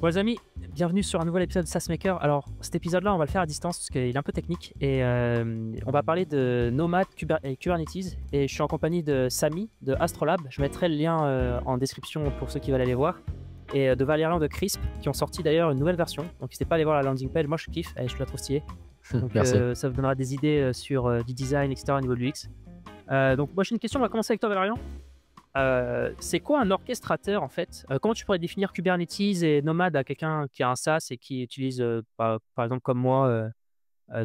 Bon les amis, bienvenue sur un nouvel épisode de SaaSmaker. Alors cet épisode-là, on va le faire à distance parce qu'il est un peu technique et on va parler de Nomad et Kubernetes et je suis en compagnie de Samy de Astrolab. Je mettrai le lien en description pour ceux qui veulent aller voir et de Valérian de Crisp qui ont sorti d'ailleurs une nouvelle version. Donc n'hésitez pas à aller voir la landing page, moi je kiffe et je la trouve stylée. Donc Merci. ça vous donnera des idées sur du design, etc. au niveau de l'UX. Donc moi j'ai une question, on va commencer avec toi Valérian. C'est quoi un orchestrateur en fait? Comment tu pourrais définir Kubernetes et Nomad à quelqu'un qui a un SaaS et qui utilise par exemple comme moi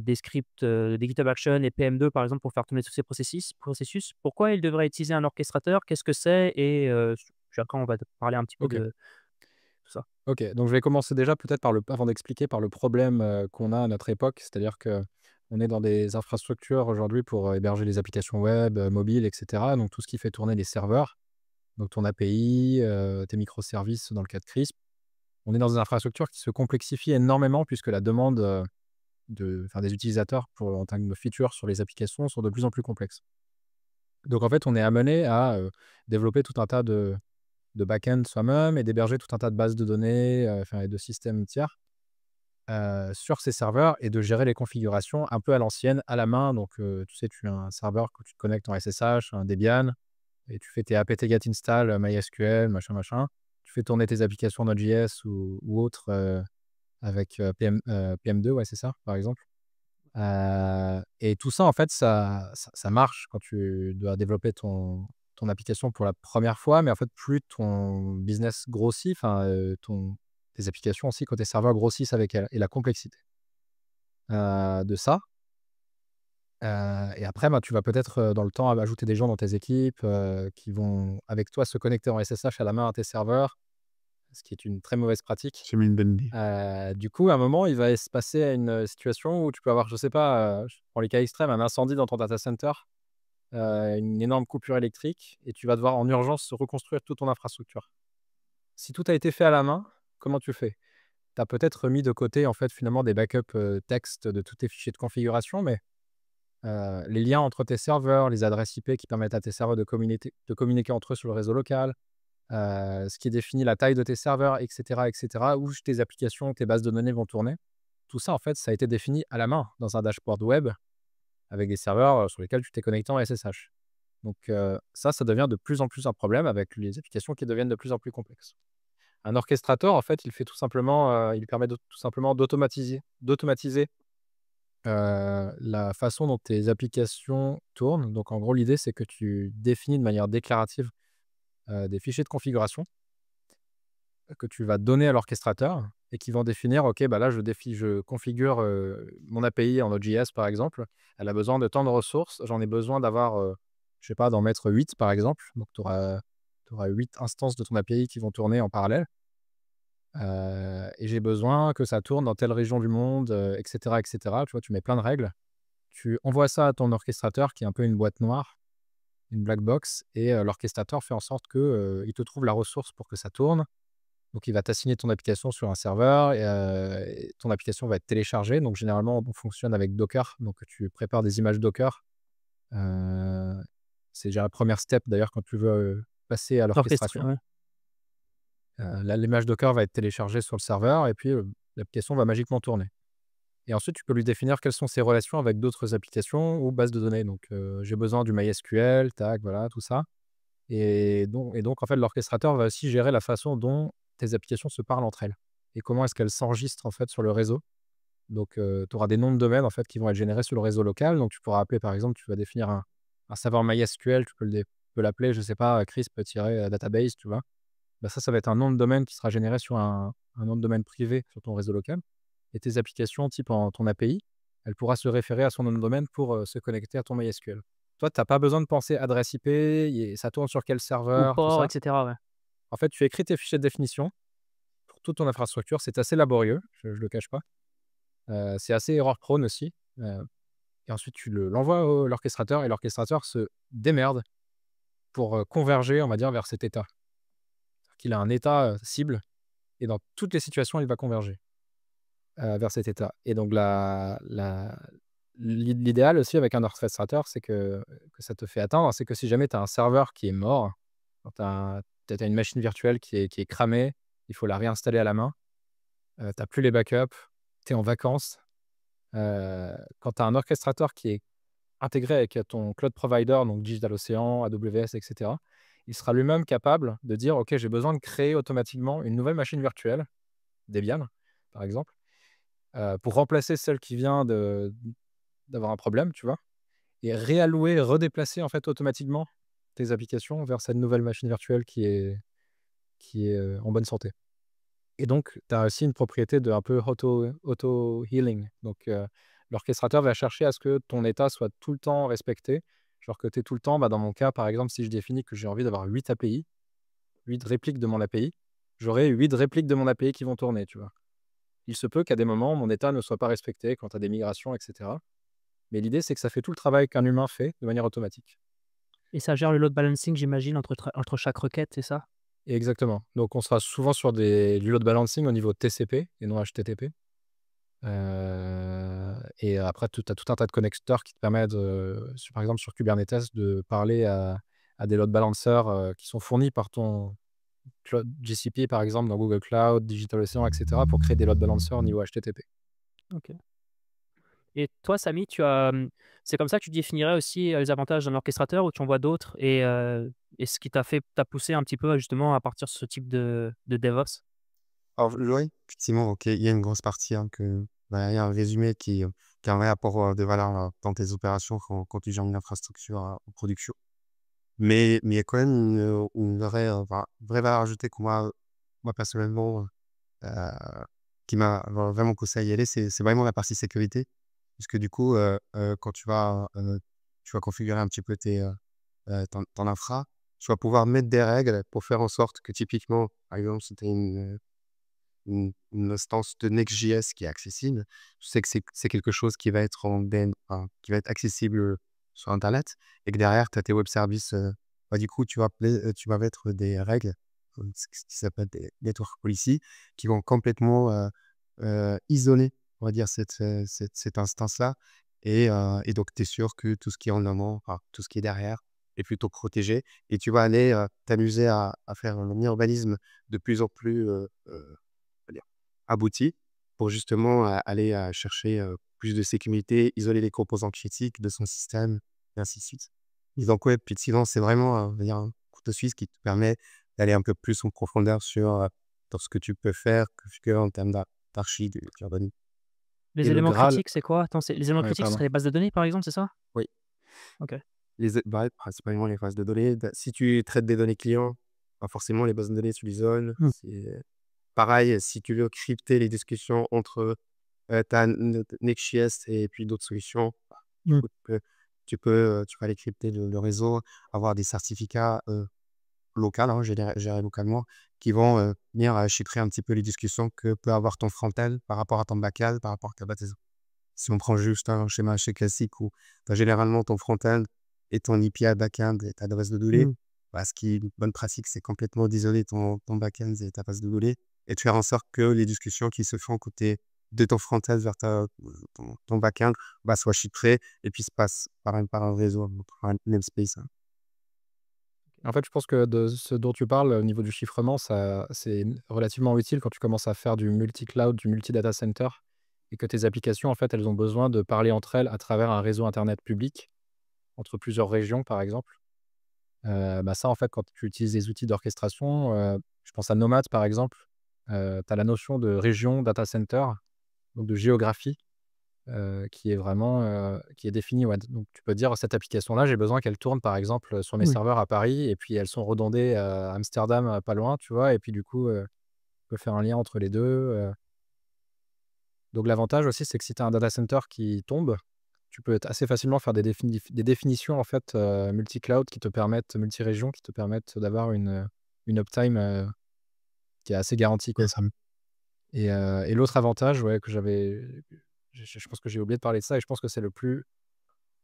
des scripts, des GitHub Actions et PM2 par exemple pour faire tourner tous ces processus? Pourquoi il devrait utiliser un orchestrateur? Qu'est-ce que c'est? Et puis après on va parler un petit peu OK. de tout ça. OK, donc je vais commencer déjà peut-être avant d'expliquer par le problème, qu'on a à notre époque. C'est-à-dire qu'on est dans des infrastructures aujourd'hui pour, héberger les applications web, mobiles et cetera. Donc tout ce qui fait tourner les serveurs, donc ton API, tes microservices dans le cas de Crisp. On est dans des infrastructures qui se complexifient énormément puisque la demande, des utilisateurs en termes de features sur les applications sont de plus en plus complexes. Donc en fait, on est amené à, développer tout un tas de back-end soi-même et d'héberger tout un tas de bases de données, et de systèmes tiers, sur ces serveurs et de gérer les configurations un peu à l'ancienne, à la main. Donc, tu sais, tu as un serveur que tu te connectes en SSH, un Debian et tu fais tes apt-get install, MySQL, machin, machin. Tu fais tourner tes applications Node.js ou autres, avec, PM2, ouais, c'est ça, par exemple. Et tout ça, en fait, ça marche quand tu dois développer ton application pour la première fois, mais en fait, plus ton business grossit, tes applications aussi, quand tes serveurs grossissent avec elle et la complexité, de ça. Et après, ben, tu vas peut-être, dans le temps, ajouter des gens dans tes équipes, qui vont, avec toi, se connecter en SSH à la main à tes serveurs, ce qui est une très mauvaise pratique. C'est une bonne idée. Du coup, à un moment, il va se passer une situation où tu peux avoir, je sais pas, je prends les cas extrêmes, un incendie dans ton data center, une énorme coupure électrique et tu vas devoir en urgence reconstruire toute ton infrastructure. Si tout a été fait à la main, comment tu fais? Tu as peut-être mis de côté, en fait, finalement, des backups, texte de tous tes fichiers de configuration, mais les liens entre tes serveurs, les adresses IP qui permettent à tes serveurs de communiquer entre eux sur le réseau local, ce qui définit la taille de tes serveurs et cetera, où tes applications, tes bases de données vont tourner. Tout ça, en fait, ça a été défini à la main dans un dashboard web avec des serveurs, sur lesquels tu t'es connecté en SSH. Donc, ça devient de plus en plus un problème avec les applications qui deviennent de plus en plus complexes. Un orchestrateur, en fait, il fait tout simplement, il permet tout simplement d'automatiser la façon dont tes applications tournent. Donc en gros, l'idée, c'est que tu définis de manière déclarative, des fichiers de configuration que tu vas donner à l'orchestrateur et qui vont définir: «OK, bah, là, je configure, mon API en Node.js, par exemple. Elle a besoin de tant de ressources. J'en ai besoin d'avoir, je sais pas, d'en mettre 8 par exemple. Donc tu auras 8 instances de ton API qui vont tourner en parallèle, et j'ai besoin que ça tourne dans telle région du monde, et cetera, et cetera. Tu vois? Tu mets plein de règles. Tu envoies ça à ton orchestrateur qui est un peu une boîte noire, une black box et l'orchestrateur fait en sorte que, il te trouve la ressource pour que ça tourne. Donc il va t'assigner ton application sur un serveur et ton application va être téléchargée. Donc généralement, on fonctionne avec Docker. Donc tu prépares des images Docker. Heu, c'est déjà la première step d'ailleurs quand tu veux, passer à Orchestré, l'orchestration. ouais. Là, l'image Docker va être téléchargée sur le serveur et puis, l'application va magiquement tourner. Et ensuite, tu peux lui définir quelles sont ses relations avec d'autres applications ou bases de données. Donc, j'ai besoin du MySQL, tac, voilà, tout ça. Et donc, en fait, l'orchestrateur va aussi gérer la façon dont tes applications se parlent entre elles et comment est-ce qu'elles s'enregistrent, en fait, sur le réseau. Donc, tu auras des noms de domaines, en fait, qui vont être générés sur le réseau local. Donc, tu pourras appeler, par exemple, tu vas définir un serveur MySQL, tu peux l'appeler, je sais pas, crisp-database, tu vois? Bah, ça va être un nom de domaine qui sera généré sur un nom de domaine privé sur ton réseau local et tes applications type en ton API, elle pourra se référer à son nom de domaine pour, se connecter à ton MySQL. Toi, tu as pas besoin de penser adresse IP et ça tourne sur quel Ou serveur, tout port, ça. etc. Ouais. En fait, tu écris tes fichiers de définition pour toute ton infrastructure. C'est assez laborieux, je le cache pas. C'est assez error prone aussi, et ensuite tu l'envoies à l'orchestrateur et l'orchestrateur se démerde pour, converger, on va dire, vers cet état. C'est-à-dire qu'il a un état, cible et dans toutes les situations, il va converger, vers cet état. Et donc l'idéal aussi avec un orchestrateur, c'est que ça te fait atteindre, c'est que si jamais tu as un serveur qui est mort, quand tu as une machine virtuelle qui est cramée, il faut la réinstaller à la main. tu plus les backups, tu es en vacances. Quand tu as un orchestrateur qui est intégré avec ton cloud provider, donc DigitalOcean, AWS, et cetera, il sera lui-même capable de dire: «OK, j'ai besoin de créer automatiquement une nouvelle machine virtuelle», Debian, par exemple, pour remplacer celle qui vient d'avoir un problème, tu vois? Et réallouer, redéplacer, en fait, automatiquement tes applications vers cette nouvelle machine virtuelle qui est en bonne santé. Et donc, tu as aussi une propriété de un peu auto-healing. Donc, l'orchestrateur va chercher à ce que ton état soit tout le temps respecté. Genre que tu es tout le temps, dans mon cas, par exemple, si je définis que j'ai envie d'avoir 8 API, 8 répliques de mon API, j'aurai 8 répliques de mon API qui vont tourner, tu vois? Il se peut qu'à des moments, mon état ne soit pas respecté quand tu as des migrations, et cetera. Mais l'idée, c'est que ça fait tout le travail qu'un humain fait de manière automatique. Et ça gère le load balancing, j'imagine, entre chaque requête, c'est ça? Exactement. Donc on sera souvent sur du load balancing au niveau TCP et non HTTP. Et après tu as tout un tas de connecteurs qui te permettent par exemple sur Kubernetes de parler à des load balancers, qui sont fournis par ton cloud GCP par exemple dans Google Cloud, DigitalOcean, et cetera, pour créer des load balancers au niveau HTTP. OK. Et toi, Samy, c'est comme ça que tu définirais aussi, les avantages d'un orchestrateur ou tu en vois d'autres et ce qui t'a poussé un petit peu justement à partir sur ce type de DevOps? Alors, oui, effectivement, OK, il y a une grosse partie, hein, il y a un résumé qui a un vrai apport, de valeur, dans tes opérations quand tu gères une infrastructure, en production. Mais il y a quand même une vraie, vraie valeur ajoutée que moi personnellement, qui m'a vraiment poussé à y aller, c'est vraiment la partie sécurité. Puisque du coup, quand tu vas configurer un petit peu ton infra, tu vas pouvoir mettre des règles pour faire en sorte que typiquement, par exemple, si tu as une instance de Next.js qui est accessible, tu sais que c'est quelque chose qui va être qui va être accessible sur internet et que derrière tu as tes web services, du coup tu vas mettre des règles, ce qui s'appelle des network policy qui vont complètement, isoler, on va dire cette instance-là et donc tu es sûr que tout ce qui est en amont, tout ce qui est derrière est plutôt protégé et tu vas aller, t'amuser à faire un urbanisme de plus en plus, on va dire, abouti pour justement, aller, chercher, plus de sécurité, isoler les composants critiques de son système et ainsi de suite. Et donc ouais, effectivement, c'est vraiment, on va dire un couteau suisse qui te permet d'aller un peu plus en profondeur dans ce que tu peux faire que en termes d'archi, d'urbanisme. Et Les le éléments Graal, critiques, c'est quoi? Attends, les éléments ouais, critiques, ce pardon. serait les bases de données, par exemple, c'est ça? Oui, OK. principalement les bases de données. Si tu traites des données clients, forcément les bases de données, tu l'isoles. Mmh. C'est pareil, si tu veux crypter les discussions entre tu as Next.js et puis d'autres solutions. Du Mmh. coup, tu peux aller crypter le réseau, avoir des certificats, locales, hein, gérés localement, qui vont, venir, chiffrer un petit peu les discussions que peut avoir ton front-end par rapport à ton back-end, par rapport à ta base. Si on prend juste un schéma assez classique où tu as généralement ton front-end et ton API back-end et ta base de données, Mmh. ce qui est une bonne pratique, c'est complètement d'isoler ton back-end et ta base de données et de faire en sorte que les discussions qui se font côté de ton front-end vers ton back-end, soient chiffrées et puis se passent par un réseau, par un namespace, hein. En fait, je pense que de ce dont tu parles, au niveau du chiffrement, c'est relativement utile quand tu commences à faire du multi-cloud, du multi-data center et que tes applications, en fait, elles ont besoin de parler entre elles à travers un réseau internet public, entre plusieurs régions, par exemple. Ça, en fait, quand tu utilises des outils d'orchestration, je pense à Nomad, par exemple, tu as la notion de région data center, donc de géographie, qui est vraiment, qui est définie, ouais. Donc tu peux dire: «Cette application-là, j'ai besoin qu'elle tourne, par exemple, sur mes Oui. serveurs à Paris et puis elles sont redondées à Amsterdam, pas loin», tu vois? Et puis du coup, tu peux faire un lien entre les 2. Donc l'avantage aussi, c'est que si tu as un data center qui tombe, tu peux assez facilement faire des définitions, en fait, multi-cloud qui te permettent multi-régions, qui te permettent d'avoir une uptime, qui est assez garantie, C'est quoi. ça. Et l'autre avantage, ouais, que j'avais je pense que j'ai oublié de parler de ça et je pense que c'est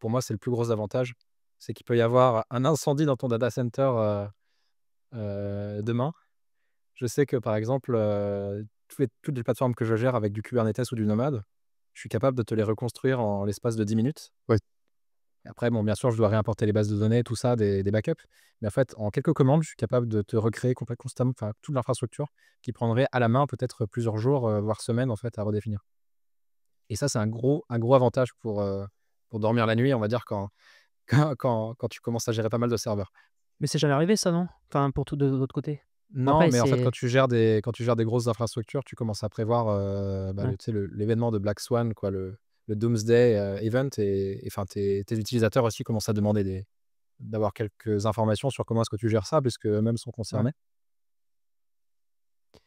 pour moi, c'est le plus gros avantage, c'est qu'il peut y avoir un incendie dans ton data center, demain. Je sais que, par exemple, toutes les plateformes que je gère avec du Kubernetes ou du Nomad, je suis capable de te les reconstruire en l'espace de 10 minutes. Ouais. Après, bon, bien sûr, je dois réimporter les bases de données, tout ça, des backups. Mais en fait, en quelques commandes, je suis capable de te recréer constamment, enfin, toute l'infrastructure qui prendrait à la main peut-être plusieurs jours, voire semaines, en fait, à redéfinir. Et ça, c'est un gros avantage pour dormir la nuit, on va dire, quand tu commences à gérer pas mal de serveurs. Mais c'est jamais arrivé ça, non? Enfin, pour tout de l'autre côté? Bon Non, après mais en fait, c'est quand tu gères des grosses infrastructures, tu commences à prévoir, bah, ouais. tu sais, l'événement de Black Swan, quoi, le Doomsday, event et enfin, tes utilisateurs aussi commencent à demander d'avoir quelques informations sur comment est-ce que tu gères ça, puisque eux-mêmes sont Ouais. concernés.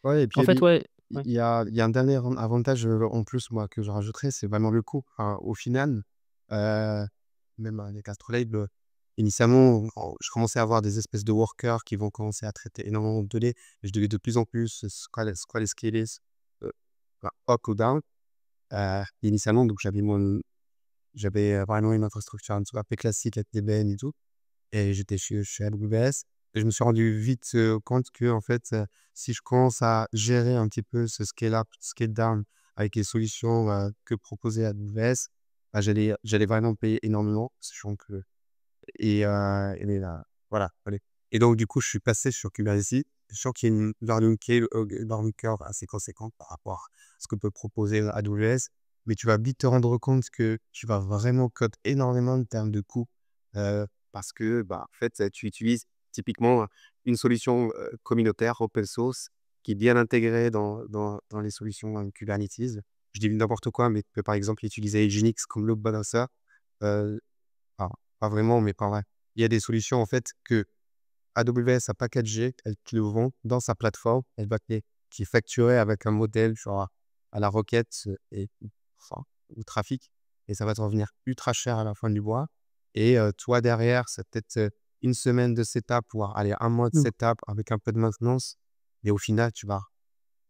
Ouais, et puis En fait, ouais, ouais. il y a un dernier avantage, en plus, moi, que je rajouterais, c'est vraiment le coût. Enfin, au final, heu, même avec Astrolabe, initialement, je commençais à avoir des espèces de workers qui vont commencer à traiter énormément de données. Je devais de plus en plus squaler, scaler, enfin, up ou down. Initialement, donc j'avais, vraiment une infrastructure un petit peu classique avec des bennes et tout. Et j'étais chez AWS et je me suis rendu vite, compte que en fait, si je commence à gérer un petit peu ce scale up, scale down avec les solutions, que proposait AWS, bah, j'allais vraiment payer énormément, sachant que et voilà, allez. Et donc du coup, je suis passé sur Kubernetes, sachant qu'il y a une learning curve assez conséquente par rapport à ce que peut proposer AWS. Mais tu vas vite te rendre compte que tu vas vraiment cut énormément en termes de coûts, parce que, bah, en fait, tu utilises typiquement, une solution, communautaire open source qui est bien intégrée dans les solutions, Kubernetes. Je dis n'importe quoi, mais tu peux par exemple utiliser Nginx comme load balancer, heu enfin, pas vraiment, mais pas vrai. Il y a des solutions en fait que AWS a packagé, elle te le vend dans sa plateforme, elle va qui est facturé avec un modèle genre à la requête, et enfin, ou trafic et ça va te revenir ultra cher à la fin du mois et toi derrière, c'est peut-être, 1 semaine de setup, voire allez 1 mois de Mmh. setup avec un peu de maintenance, mais au final, tu vas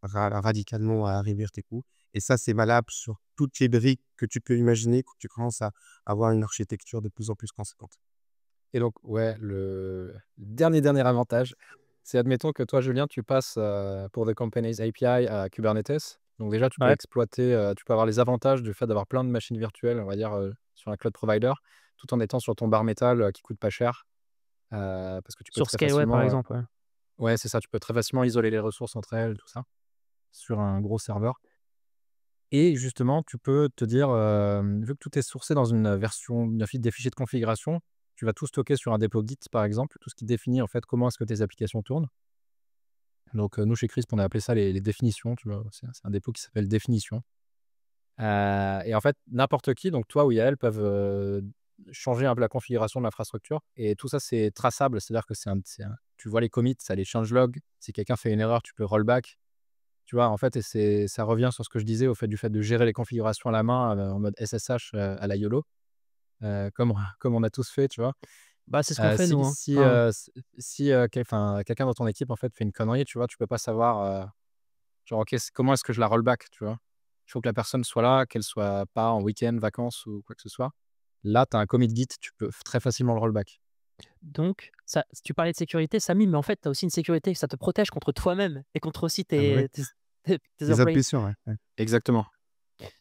radicalement à réduire tes coûts et ça, c'est valable sur toutes les briques que tu peux imaginer quand tu commences à avoir une architecture de plus en plus conséquente. Et donc, ouais, le dernier avantage, c'est admettons que toi, Julien, tu passes, pour The Company's API à Kubernetes. Donc déjà, tu peux Ouais. exploiter, tu peux avoir les avantages du fait d'avoir plein de machines virtuelles, on va dire, sur un cloud provider, tout en étant sur ton bare metal, qui coûte pas cher. Parce que tu peux Sur très Scaleway, par facilement, exemple, ouais. ouais, c'est ça, tu peux très facilement isoler les ressources entre elles, tout ça, sur un gros serveur. Et justement, tu peux te dire, vu que tout est sourcé dans une version des fichiers de configuration, tu vas tout stocker sur un dépôt Git, par exemple, tout ce qui définit, en fait, comment est-ce que tes applications tournent. Donc, nous, chez Crisp, on a appelé ça les définitions, tu vois? C'est un dépôt qui s'appelle définition. Et en fait, n'importe qui, donc toi ou Yael, peuvent, changer un peu la configuration de l'infrastructure et tout ça, c'est traçable. C'est-à-dire que tu vois les commits, ça les changelog. Si quelqu'un fait une erreur, tu peux rollback. Tu vois? En fait et ça revient sur ce que je disais du fait de gérer les configurations à la main, en mode SSH, à la YOLO, comme comme on a tous fait, tu vois? Bah, c'est ce qu'on fait nous, hein. Si, Enfin, quelqu'un dans ton équipe, en fait, fait une connerie, tu vois? Tu peux pas savoir, genre: «OK, comment est-ce que je la rollback?» tu vois? Il faut que la personne soit là, qu'elle soit pas en week-end, vacances ou quoi que ce soit. Là, tu as un commit Git, tu peux très facilement le rollback. donc ça tu parlais de sécurité, Samy, mais en fait, tu as aussi une sécurité, ça te protège contre toi-même et contre aussi Ah bah, oui. tes Les employés. impulsions, ouais, ouais. Exactement.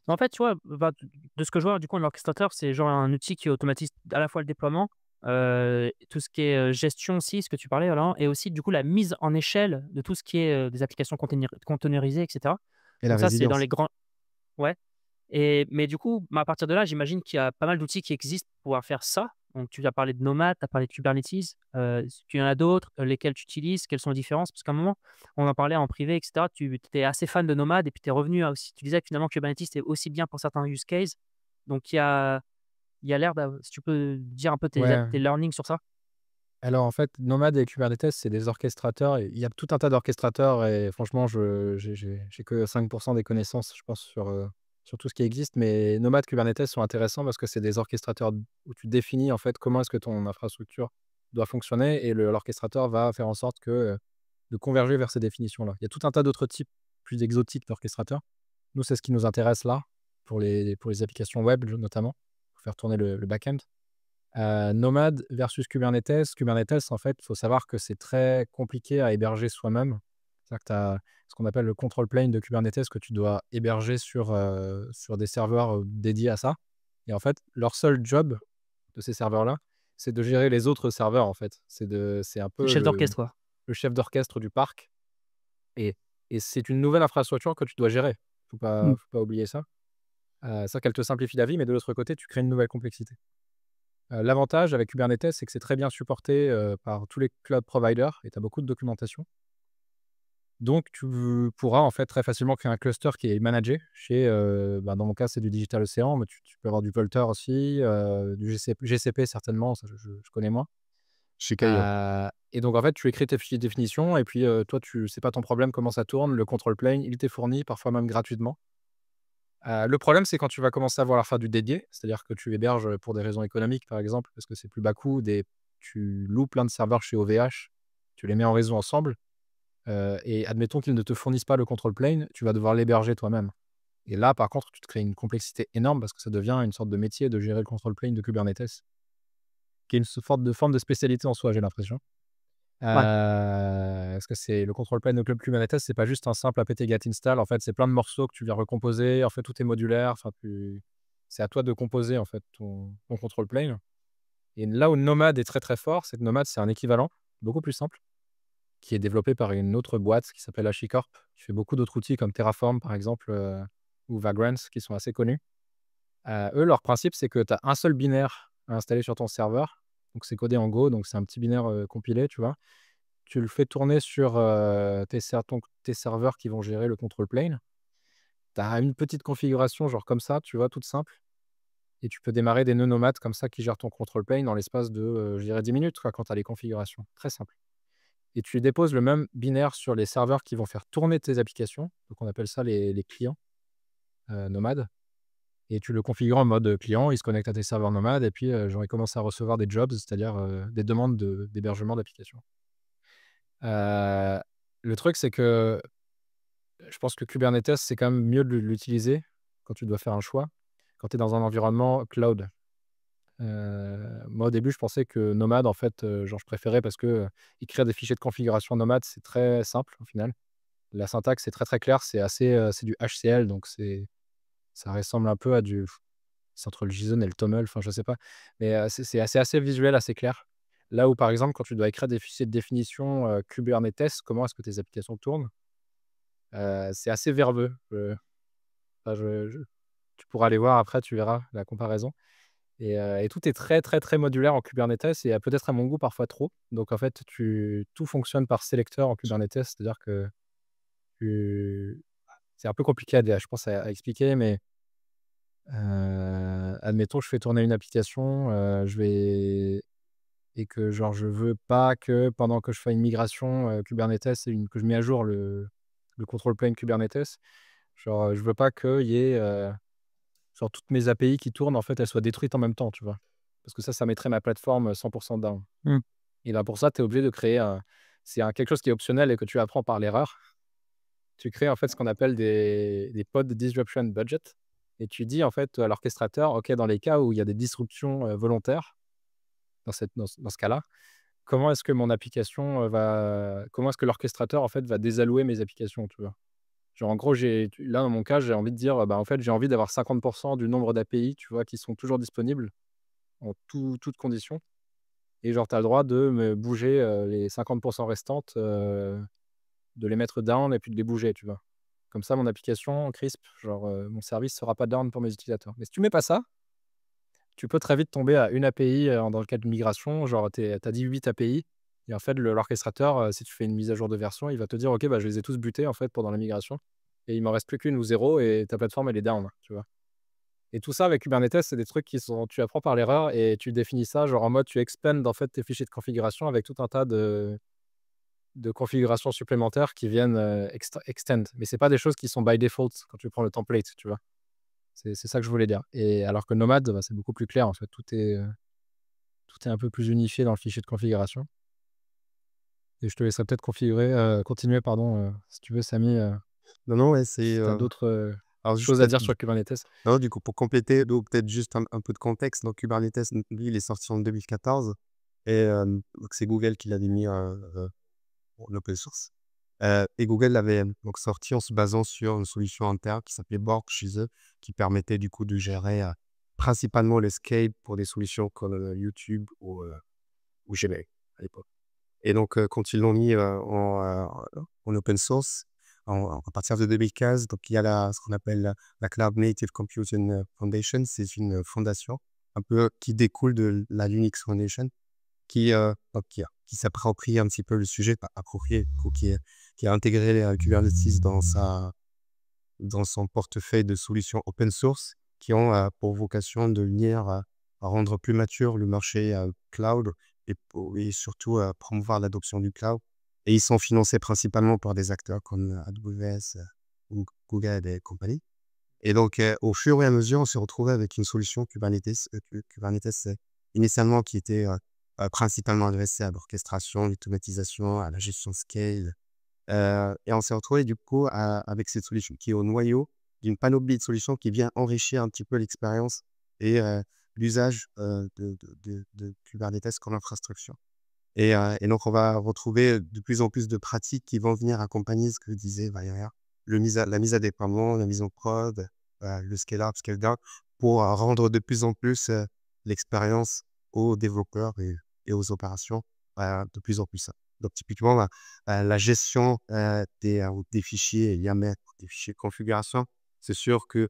En fait, tu vois, bah, de ce que je vois, du coup, l'orchestrateur, c'est genre un outil qui automatise à la fois le déploiement, tout ce qui est, gestion aussi, ce que tu parlais, voilà, et aussi, du coup, la mise en échelle de tout ce qui est, des applications containerisées et cetera. Et la Donc ça, c'est dans résilience. les grands ouais. Mais du coup, bah, à partir de là, j'imagine qu'il y a pas mal d'outils qui existent pour pouvoir faire ça. Donc tu as parlé de Nomad, tu as parlé de Kubernetes, est-ce qu'il y en a d'autres, lesquels tu utilises? Quelles sont les différences? Parce qu'à un moment, on en parlait en privé et cetera, tu étais assez fan de Nomad et puis tu es revenu à aussi tu disais que finalement Kubernetes est aussi bien pour certains use cases. Donc il y a l'air si tu peux dire un peu Ouais. tes learnings sur ça? Alors, en fait, Nomad et Kubernetes, c'est des orchestrateurs et il y a tout un tas d'orchestrateurs et franchement, j'ai que 5 des connaissances, je pense, sur tout ce qui existe. Mais Nomad, Kubernetes sont intéressants parce que c'est des orchestrateurs où tu définis, en fait, comment est-ce que ton infrastructure doit fonctionner et l'orchestrateur va faire en sorte de converger vers ces définitions-là. Il y a tout un tas d'autres types plus exotiques d'orchestrateurs. Nous, c'est ce qui nous intéresse là, pour les applications web, notamment, pour faire tourner le back-end. Nomad versus Kubernetes. Kubernetes, en fait, il faut savoir que c'est très compliqué à héberger soi-même. C'est-à-dire que tu as ce qu'on appelle le control plane de Kubernetes que tu dois héberger sur des serveurs, dédiés à ça et en fait, leur seul job, de ces serveurs-là, c'est de gérer les autres serveurs, en fait. C'est un C'est le peu chef d'orchestre, quoi. le chef d'orchestre du parc et c'est une nouvelle infrastructure que tu dois gérer. Mm. Faut pas oublier ça. C'est qu'elle te simplifie la vie, mais de l'autre côté, tu crées une nouvelle complexité. L'avantage avec Kubernetes, c'est que c'est très bien supporté, par tous les cloud providers et tu as beaucoup de documentation. Donc tu pourras, en fait, très facilement créer un cluster qui est managé chez, dans mon cas, c'est du Digital Ocean, mais tu peux avoir du Vultr aussi, du GCP certainement, ça je connais moins. Chez Caillot. Et donc en fait, tu écris tes fichiers de définition et puis, toi, c'est pas ton problème comment ça tourne. Le control plane, il t'est fourni, parfois même gratuitement. Le problème, c'est quand tu vas commencer à vouloir faire du dédié, c'est-à-dire que tu héberges, pour des raisons économiques, par exemple, parce que c'est plus bas coût, tu loues plein de serveurs chez OVH, tu les mets en réseau ensemble, et admettons qu'ils ne te fournissent pas le control plane, tu vas devoir l'héberger toi-même. Et là, par contre, tu te crées une complexité énorme parce que ça devient une sorte de métier de gérer le control plane de Kubernetes, qui est une forme de spécialité en soi, j'ai l'impression. Ouais. Parce que c'est le control plane de Club Kubernetes, c'est pas juste un simple apt get install. En fait, c'est plein de morceaux que tu viens recomposer. En fait, tout est modulaire. Enfin, c'est à toi de composer en fait ton control plane. Et là où Nomad est très très fort, c'est que Nomad, c'est un équivalent beaucoup plus simple qui est développé par une autre boîte qui s'appelle HashiCorp, qui fait beaucoup d'autres outils comme Terraform par exemple, ou Vagrant qui sont assez connus. Eux, leur principe, c'est que tu as un seul binaire à installer sur ton serveur. Donc, c'est codé en Go, donc c'est un petit binaire compilé, tu vois. Tu le fais tourner sur tes serveurs qui vont gérer le control plane. Tu as une petite configuration, genre comme ça, tu vois, toute simple. Et tu peux démarrer des nœuds nomades comme ça qui gèrent ton control plane dans l'espace de, je dirais, 10 minutes quoi, quand tu as les configurations. Très simple. Et tu déposes le même binaire sur les serveurs qui vont faire tourner tes applications. Donc, on appelle ça les clients nomades. Et tu le configures en mode client, il se connecte à tes serveurs nomades et puis j'aurais commencé à recevoir des jobs, c'est-à-dire des demandes d'hébergement d'applications. Le truc, c'est que je pense que Kubernetes, c'est quand même mieux de l'utiliser quand tu dois faire un choix, quand tu es dans un environnement cloud. Moi, au début, je pensais que Nomad, en fait, genre, je préférais parce que écrire des fichiers de configuration Nomad, c'est très simple au final. La syntaxe est très très claire, c'est du HCL, donc ça ressemble un peu à c'est entre le JSON et le TOML, enfin, je sais pas. Mais c'est assez visuel, assez clair. Là où, par exemple, quand tu dois écrire des fichiers de définition Kubernetes, comment est-ce que tes applications tournent, c'est assez verbeux. Enfin, tu pourras aller voir après, tu verras la comparaison. Et tout est très, très, très modulaire en Kubernetes et peut-être à mon goût parfois trop. Donc en fait, tout fonctionne par sélecteur en Kubernetes, c'est-à-dire que c'est un peu compliqué je pense, à expliquer, mais admettons, je fais tourner une application, et que genre je veux pas que pendant que je fais une migration Kubernetes que je mets à jour le control plane Kubernetes, genre je veux pas qu'il y ait genre toutes mes API qui tournent, en fait, elles soient détruites en même temps, tu vois? Parce que ça mettrait ma plateforme 100% down. Mm. Et là, pour ça, tu es obligé de créer quelque chose qui est optionnel et que tu apprends par l'erreur. Tu crées, en fait, ce qu'on appelle des pod disruption budget et tu dis, en fait, à l'orchestrateur: «OK, dans les cas où il y a des disruptions volontaires, dans ce cas-là, comment est-ce que mon application, comment est-ce que l'orchestrateur, en fait, va désallouer mes applications?» Tu vois? Genre, en gros, là, dans mon cas, j'ai envie de dire, bah, en fait, j'ai envie d'avoir 50% du nombre d'API, tu vois, qui sont toujours disponibles en toutes conditions. Et genre, tu as le droit de me bouger les 50% restantes, de les mettre down et puis de les bouger, tu vois. Comme ça, mon application crisp, genre, mon service sera pas down pour mes utilisateurs. Mais si tu mets pas ça, tu peux très vite tomber à une API dans le cas de migration. Genre, tu as dit 8 API. Et en fait, l'orchestrateur, si tu fais une mise à jour de version, il va te dire: «OK, bah, je les ai tous butés, en fait, pendant la migration et il m'en reste plus qu'une ou zéro et ta plateforme, elle est down», tu vois? Et tout ça avec Kubernetes, c'est des trucs tu apprends par l'erreur et tu définis ça, genre en mode tu expands, en fait, tes fichiers de configuration avec tout un tas de configurations supplémentaires qui viennent extend. Mais c'est pas des choses qui sont by default quand tu prends le template, tu vois? C'est ça que je voulais dire. Et alors que Nomad, bah, c'est beaucoup plus clair, en fait. Tout est un peu plus unifié dans le fichier de configuration. Et je te laisserai peut-être continuer, pardon, si tu veux, Samy, Non, non, ouais, c'est, si tu as d'autres alors juste choses à peut-être dire sur Kubernetes. non, du coup, pour compléter, donc peut-être juste un peu de contexte. Donc Kubernetes, lui, il est sorti en 2014 et donc c'est Google qui l'avait mis, en open source. Et Google l'avait donc sorti en se basant sur une solution interne qui s'appelait Borg chez eux, qui permettait du coup de gérer, principalement le scale pour des solutions comme YouTube ou Gmail à l'époque. Et donc, quand ils l'ont mis en open source, à partir de 2015, donc il y a ce qu'on appelle la Cloud Native Computing Foundation. C'est une fondation un peu qui découle de la Linux Foundation, donc qui s'approprie un petit peu le sujet, pas approprié, qui a intégré Kubernetes dans son portefeuille de solutions open source qui ont pour vocation de venir à rendre plus mature le marché cloud et surtout promouvoir l'adoption du cloud. Et ils sont financés principalement par des acteurs comme AWS ou Google et compagnie. Et donc, au fur et à mesure, on s'est retrouvé avec une solution Kubernetes, initialement qui était principalement adressée à l'orchestration, l'automatisation, à la gestion scale. Et on s'est retrouvé du coup avec cette solution qui est au noyau d'une panoplie de solutions qui vient enrichir un petit peu l'expérience et l'usage de Kubernetes comme infrastructure. Et donc, on va retrouver de plus en plus de pratiques qui vont venir accompagner ce que disait Valéria, la mise à déploiement, la mise en prod, le scale-up, scale-down, pour rendre de plus en plus l'expérience aux développeurs et aux opérations de plus en plus simple. Donc, typiquement, la gestion des fichiers YAML, des fichiers configuration, c'est sûr que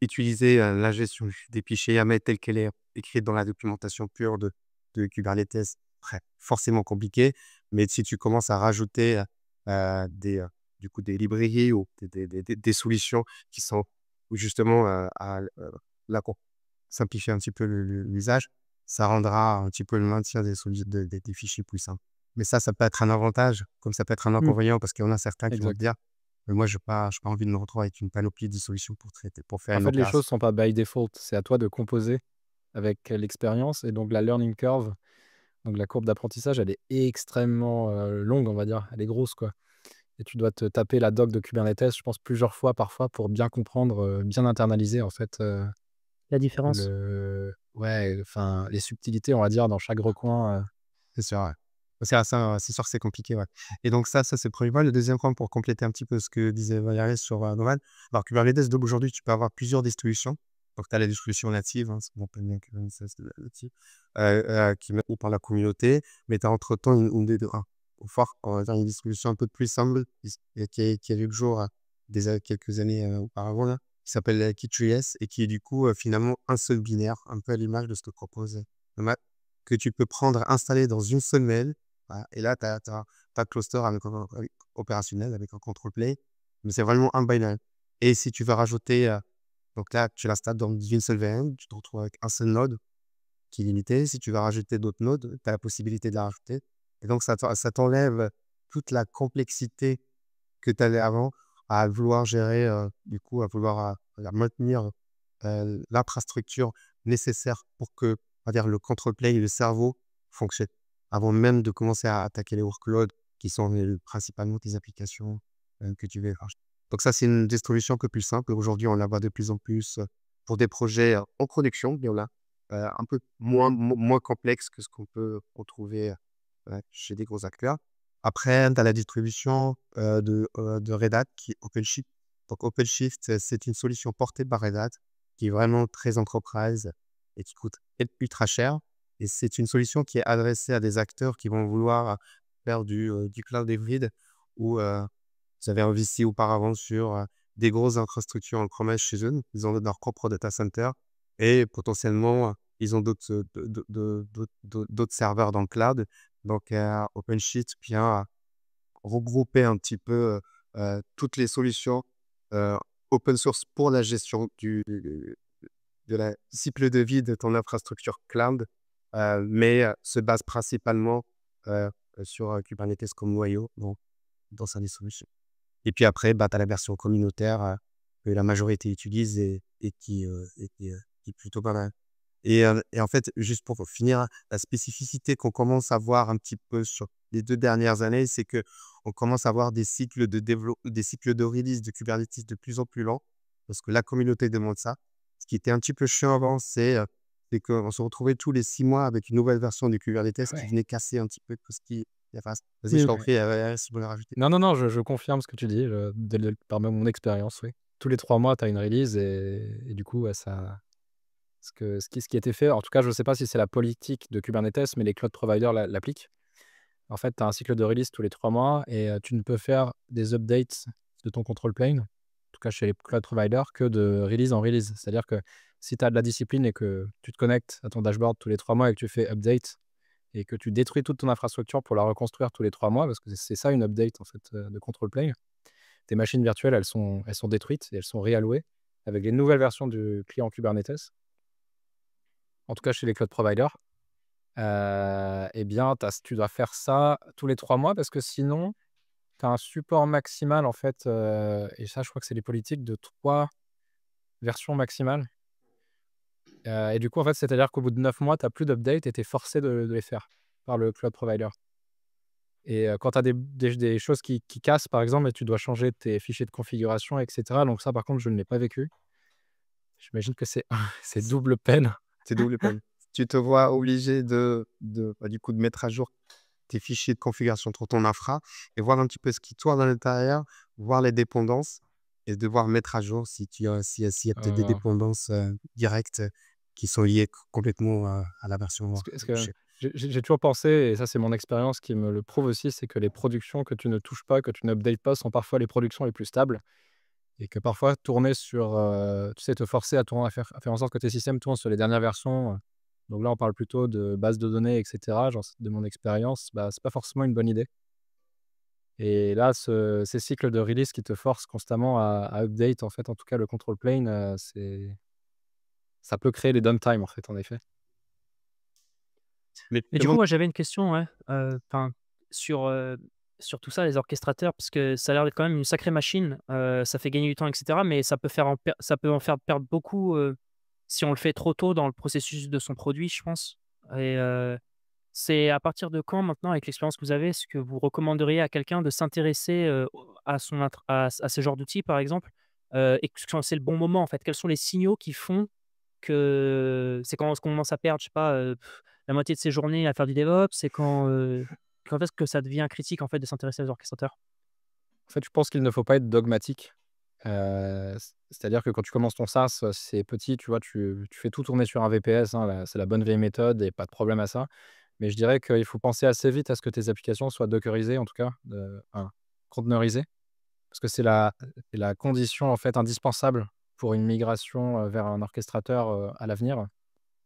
utiliser la gestion des fichiers YAML telle qu'elle est écrite dans la documentation pure de Kubernetes, forcément compliqué. Mais si tu commences à rajouter du coup, des librairies ou des solutions qui sont justement simplifier un petit peu l'usage, ça rendra un petit peu le maintien des fichiers plus simples. Mais ça peut être un avantage, comme ça peut être un inconvénient, parce qu'il y en a certains qui vont te Exact. dire, moi, je n'ai pas envie de me retrouver avec une panoplie de solutions pour faire En une fait, les opération. choses sont pas by default. C'est à toi de composer avec l'expérience. Et donc, la learning curve, donc la courbe d'apprentissage, elle est extrêmement longue, on va dire. Elle est grosse, quoi. Et tu dois te taper la doc de Kubernetes, je pense, plusieurs fois parfois pour bien comprendre, bien internaliser, en fait, La différence. les subtilités, on va dire, dans chaque recoin. C'est sûr, ouais. C'est sûr que c'est compliqué, ouais. Et donc ça, c'est le premier point. Le deuxième point, pour compléter un petit peu ce que disait Valérie sur Nomad. Alors, Kubernetes, donc aujourd'hui, tu peux avoir plusieurs distributions. Donc, tu as la distribution native, ce qu'on appelle bien Kubernetes native, qui est maintenue par la communauté. Mais tu as entre-temps on va dire une distribution un peu plus simple qui a vu le jour quelques années auparavant, là, qui s'appelle Key3s et qui est du coup finalement un seul binaire, un peu à l'image de ce que propose Nomad, que tu peux prendre, installer dans une seule mail. Voilà. Et là, tu as le cluster opérationnel avec un control play. Mais c'est vraiment un binary. Et si tu veux rajouter, donc là, tu l'installes dans une seule VM, tu te retrouves avec un seul node qui est limité. Si tu veux rajouter d'autres nodes, tu as la possibilité de la rajouter. Et donc, ça t'enlève toute la complexité que tu avais avant à vouloir gérer, du coup, à vouloir maintenir l'infrastructure nécessaire pour que, on va dire, le control play et le cerveau fonctionnent avant même de commencer à attaquer les workloads qui sont principalement tes applications que tu veux rajouter. Donc ça, c'est une distribution un peu plus simple. Aujourd'hui, on la voit de plus en plus pour des projets en production, mais on l'a un peu moins complexe que ce qu'on peut retrouver chez des gros acteurs. Après, tu as la distribution de Red Hat qui est OpenShift. Donc, OpenShift, c'est une solution portée par Red Hat qui est vraiment très enterprise et qui coûte ultra cher. Et c'est une solution qui est adressée à des acteurs qui vont vouloir faire du cloud hybride ou vous avez investi auparavant sur des grosses infrastructures en premise chez eux. Ils ont leur propre data center et potentiellement, ils ont d'autres serveurs dans le cloud. Donc, OpenShift vient regrouper un petit peu toutes les solutions open source pour la gestion de la cycle de vie de ton infrastructure cloud, mais se base principalement sur Kubernetes comme noyau dans sa distribution. Et puis après, tu as la version communautaire que la majorité utilise et qui est plutôt pas mal. Et en fait, juste pour finir, la spécificité qu'on commence à voir un petit peu sur les 2 dernières années, c'est qu'on commence à avoir des cycles de release de Kubernetes de plus en plus lents, parce que la communauté demande ça. Ce qui était un petit peu chiant avant, c'est qu'on se retrouvait tous les 6 mois avec une nouvelle version du Kubernetes qui venait casser un petit peu tout ce qui y a. Vas-y, je t'en prie, si vous voulez rajouter. Non, je confirme ce que tu dis, par mon expérience, oui. Tous les 3 mois, tu as une release et du coup, ça Ce qui était fait, en tout cas, je ne sais pas si c'est la politique de Kubernetes, mais les cloud providers l'appliquent. En fait, tu as un cycle de release tous les 3 mois et tu ne peux faire des updates de ton control plane, en tout cas chez les cloud providers, que de release en release. C'est-à-dire que si tu as de la discipline et que tu te connectes à ton dashboard tous les 3 mois et que tu fais update et que tu détruis toute ton infrastructure pour la reconstruire tous les 3 mois, parce que c'est ça une update en fait, de control plane. Tes machines virtuelles, elles sont détruites et elles sont réallouées avec les nouvelles versions du client Kubernetes, en tout cas chez les cloud providers. Eh bien, tu dois faire ça tous les 3 mois parce que sinon, tu as un support maximal en fait, et ça, je crois que c'est les politiques de 3 versions maximales. Et du coup, en fait, c'est-à-dire qu'au bout de 9 mois, tu as plus d'update et tu es forcé de les faire par le cloud provider. Et quand tu as des choses qui cassent, par exemple, et tu dois changer tes fichiers de configuration, et cetera. Donc ça, par contre, je ne l'ai pas vécu. J'imagine que c'est c'est double peine. C'est double peine. Tu te vois obligé du coup, de mettre à jour tes fichiers de configuration sur ton infra et voir un petit peu ce qui tourne à l'intérieur, voir les dépendances et devoir mettre à jour s'il y a peut-être des dépendances directes qui sont liées complètement à la version. Parce que j'ai toujours pensé, et ça c'est mon expérience qui me le prouve aussi, c'est que les productions que tu ne touches pas, que tu n'updates pas, sont parfois les productions les plus stables. Et que parfois tourner sur, tu sais, te forcer à faire en sorte que tes systèmes tournent sur les dernières versions, donc là on parle plutôt de bases de données et cetera, genre de mon expérience, bah, c'est pas forcément une bonne idée. Et là, ces cycles de release qui te forcent constamment à update en fait, en tout cas le control plane, ça peut créer des downtime en fait, en effet. Mais Et du coup, moi, j'avais une question, ouais, enfin, sur, sur tout ça, les orchestrateurs, parce que ça a l'air d'être quand même une sacrée machine, ça fait gagner du temps, et cetera, mais ça peut ça peut en faire perdre beaucoup, si on le fait trop tôt dans le processus de son produit, je pense. Et c'est à partir de quand maintenant, avec l'expérience que vous avez, est-ce que vous recommanderiez à quelqu'un de s'intéresser, à ce genre d'outil, par exemple, et quand c'est le bon moment, en fait? Quels sont les signaux qui font que c'est quand on commence à perdre, je sais pas, la moitié de ses journées à faire du DevOps? C'est quand est-ce que ça devient critique, en fait, de s'intéresser aux orchestrateurs? En fait, je pense qu'il ne faut pas être dogmatique. C'est-à-dire que quand tu commences ton SaaS, c'est petit, tu vois, tu fais tout tourner sur un VPS, hein, c'est la bonne vieille méthode et pas de problème à ça. Mais je dirais qu'il faut penser assez vite à ce que tes applications soient dockerisées, en tout cas, conteneurisées, parce que c'est la condition en fait indispensable pour une migration, vers un orchestrateur, à l'avenir.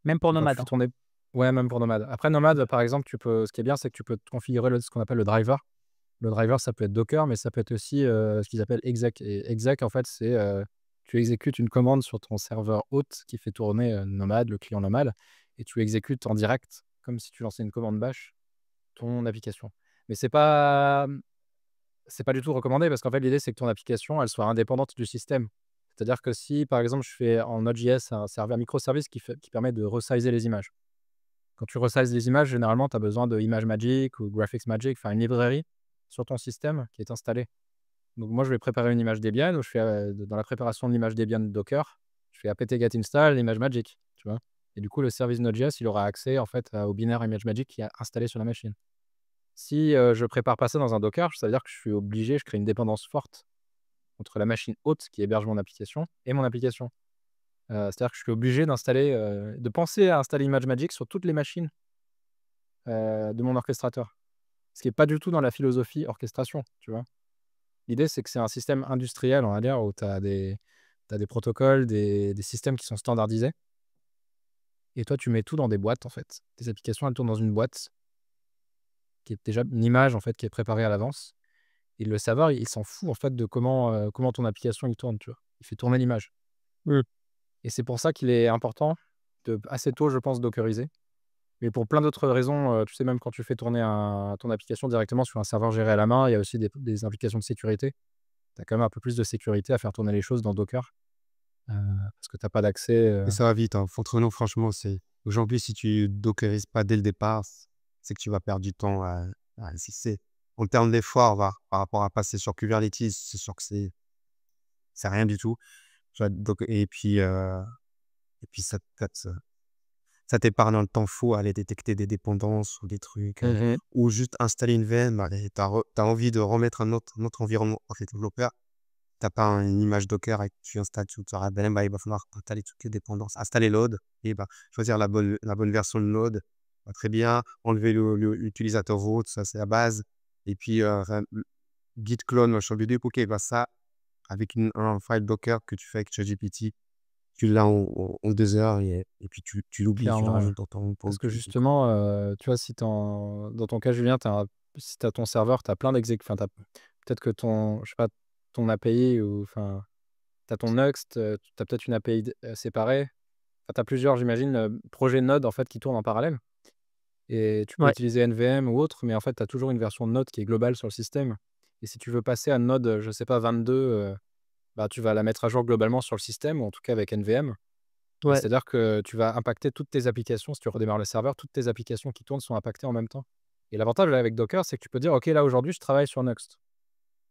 Même pour Quand tu Nomad, fais hein? tourner Ouais, même pour Nomad. Après Nomad, par exemple, ce qui est bien, c'est que tu peux te configurer ce qu'on appelle le driver. Le driver, ça peut être Docker, mais ça peut être aussi, ce qu'ils appellent exec. Et exec, en fait, c'est, tu exécutes une commande sur ton serveur hôte qui fait tourner, Nomad, le client Nomad, et tu exécutes en direct, comme si tu lançais une commande bash, ton application. Mais c'est pas du tout recommandé parce qu'en fait, l'idée, c'est que ton application, elle soit indépendante du système. C'est-à-dire que si, par exemple, je fais en Node.js un serveur microservice qui permet de resizer les images. Quand tu resizes les images, généralement, tu as besoin de ImageMagick ou GraphicsMagick, enfin une librairie sur ton système qui est installée. Donc moi, je vais préparer une image Debian où je fais, dans la préparation de l'image Debian Docker, je fais apt-get install ImageMagick, tu vois? Et du coup, le service Node.js, il aura accès en fait, au binaire ImageMagick qui est installé sur la machine. Si, je prépare pas ça dans un Docker, ça veut dire que je suis obligé, je crée une dépendance forte entre la machine hôte qui héberge mon application et mon application. C'est-à-dire que je suis obligé de penser à installer ImageMagick sur toutes les machines, de mon orchestrateur. Ce qui est pas du tout dans la philosophie orchestration, tu vois? L'idée, c'est que c'est un système industriel, on va dire, où tu as des protocoles, des systèmes qui sont standardisés et toi, tu mets tout dans des boîtes, en fait. Tes applications, elles tournent dans une boîte qui est déjà une image, en fait, qui est préparée à l'avance et le serveur, il s'en fout, en fait, de comment ton application, il tourne, tu vois? Il fait tourner l'image. Mmh. Et c'est pour ça qu'il est important assez tôt, je pense, dockeriser. Mais pour plein d'autres raisons, tu sais, même quand tu fais tourner ton application directement sur un serveur géré à la main, il y a aussi des implications de sécurité. Tu as quand même un peu plus de sécurité à faire tourner les choses dans Docker, parce que tu as pas d'accès, Et ça va vite, hein. Entre nous, franchement, aujourd'hui, si tu dockerises pas dès le départ, c'est que tu vas perdre du temps. Si c'est en termes d'effort, par rapport à passer sur Kubernetes, c'est sûr que c'est rien du tout. Et puis ça t'épargne un temps fou à aller détecter des dépendances ou des trucs, ou juste installer une VM. Allez, t'as envie de remettre un autre environnement en fait, développeur. t'as pas une image Docker et que tu installes tout sur ADM, bah, il va falloir installer toutes les dépendances, installer Load et bah, choisir la bonne version de Load. Bah, très bien, enlever l'utilisateur root, ça c'est la base. Et puis, git clone, machin bidule. Ok, bah ça, avec un file Docker que tu fais avec ChatGPT, tu l'as en 2 heures et puis tu l'oublies, tu le Clairement, ouais. rajoutes dans ton Parce que produit. justement, tu vois, si dans ton cas, Julien, si tu as ton serveur, tu as plein enfin, peut-être que je sais pas, ton API ou enfin, tu as ton Next, tu as peut-être une API séparée. Enfin, tu as plusieurs, j'imagine, projets Node en fait qui tournent en parallèle. Et tu peux Ouais, utiliser NVM ou autre, mais en fait, tu as toujours une version de Node qui est globale sur le système. Et si tu veux passer à Node, je sais pas, 22, bah, tu vas la mettre à jour globalement sur le système, ou en tout cas avec NVM. Et ouais, c'est-à-dire que tu vas impacter toutes tes applications. Si tu redémarres le serveur, toutes tes applications qui tournent sont impactées en même temps. Et l'avantage avec Docker, c'est que tu peux dire, OK, là aujourd'hui, je travaille sur Next.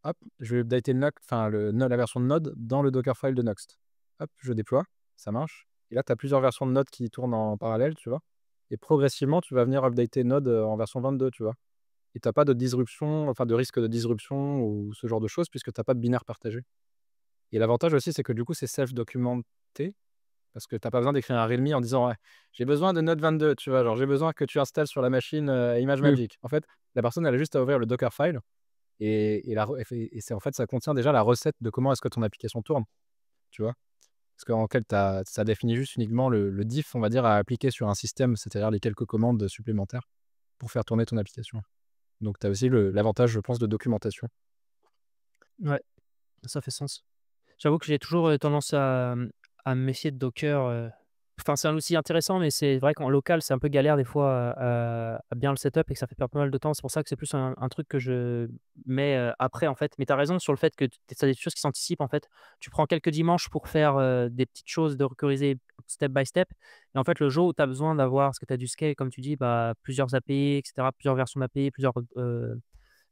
Hop, je vais updater enfin, la version de Node dans le Dockerfile de Next. Hop, je déploie, ça marche. Et là, tu as plusieurs versions de Node qui tournent en parallèle, tu vois. Et progressivement, tu vas venir updater Node en version 22, tu vois. Et tu n'as pas de disruption, enfin de risque de disruption ou ce genre de choses, puisque tu n'as pas de binaire partagé. Et l'avantage aussi, c'est que du coup, c'est self-documenté, parce que tu n'as pas besoin d'écrire un README en disant ouais, j'ai besoin de Node 22, tu vois, genre j'ai besoin que tu installes sur la machine mm, ImageMagick. En fait, la personne, elle a juste à ouvrir le Dockerfile et c'est en fait, ça contient déjà la recette de comment est-ce que ton application tourne, tu vois. Parce qu'en fait, ça définit juste uniquement le diff, on va dire, à appliquer sur un système, c'est-à-dire les quelques commandes supplémentaires pour faire tourner ton application. Donc, tu as aussi l'avantage, je pense, de documentation. ouais, ça fait sens. J'avoue que j'ai toujours, tendance à me méfier de Docker, enfin, c'est un outil intéressant, mais c'est vrai qu'en local, c'est un peu galère des fois à bien le setup et que ça fait perdre pas mal de temps. C'est pour ça que c'est plus un truc que je mets, après, en fait. Mais tu as raison sur le fait que tu as des choses qui s'anticipent, en fait. Tu prends quelques dimanches pour faire, des petites choses, de recoloriser step by step et en fait, le jour où tu as besoin d'avoir parce que tu as du scale, comme tu dis, bah, plusieurs API et cetera, plusieurs versions d'API, plusieurs,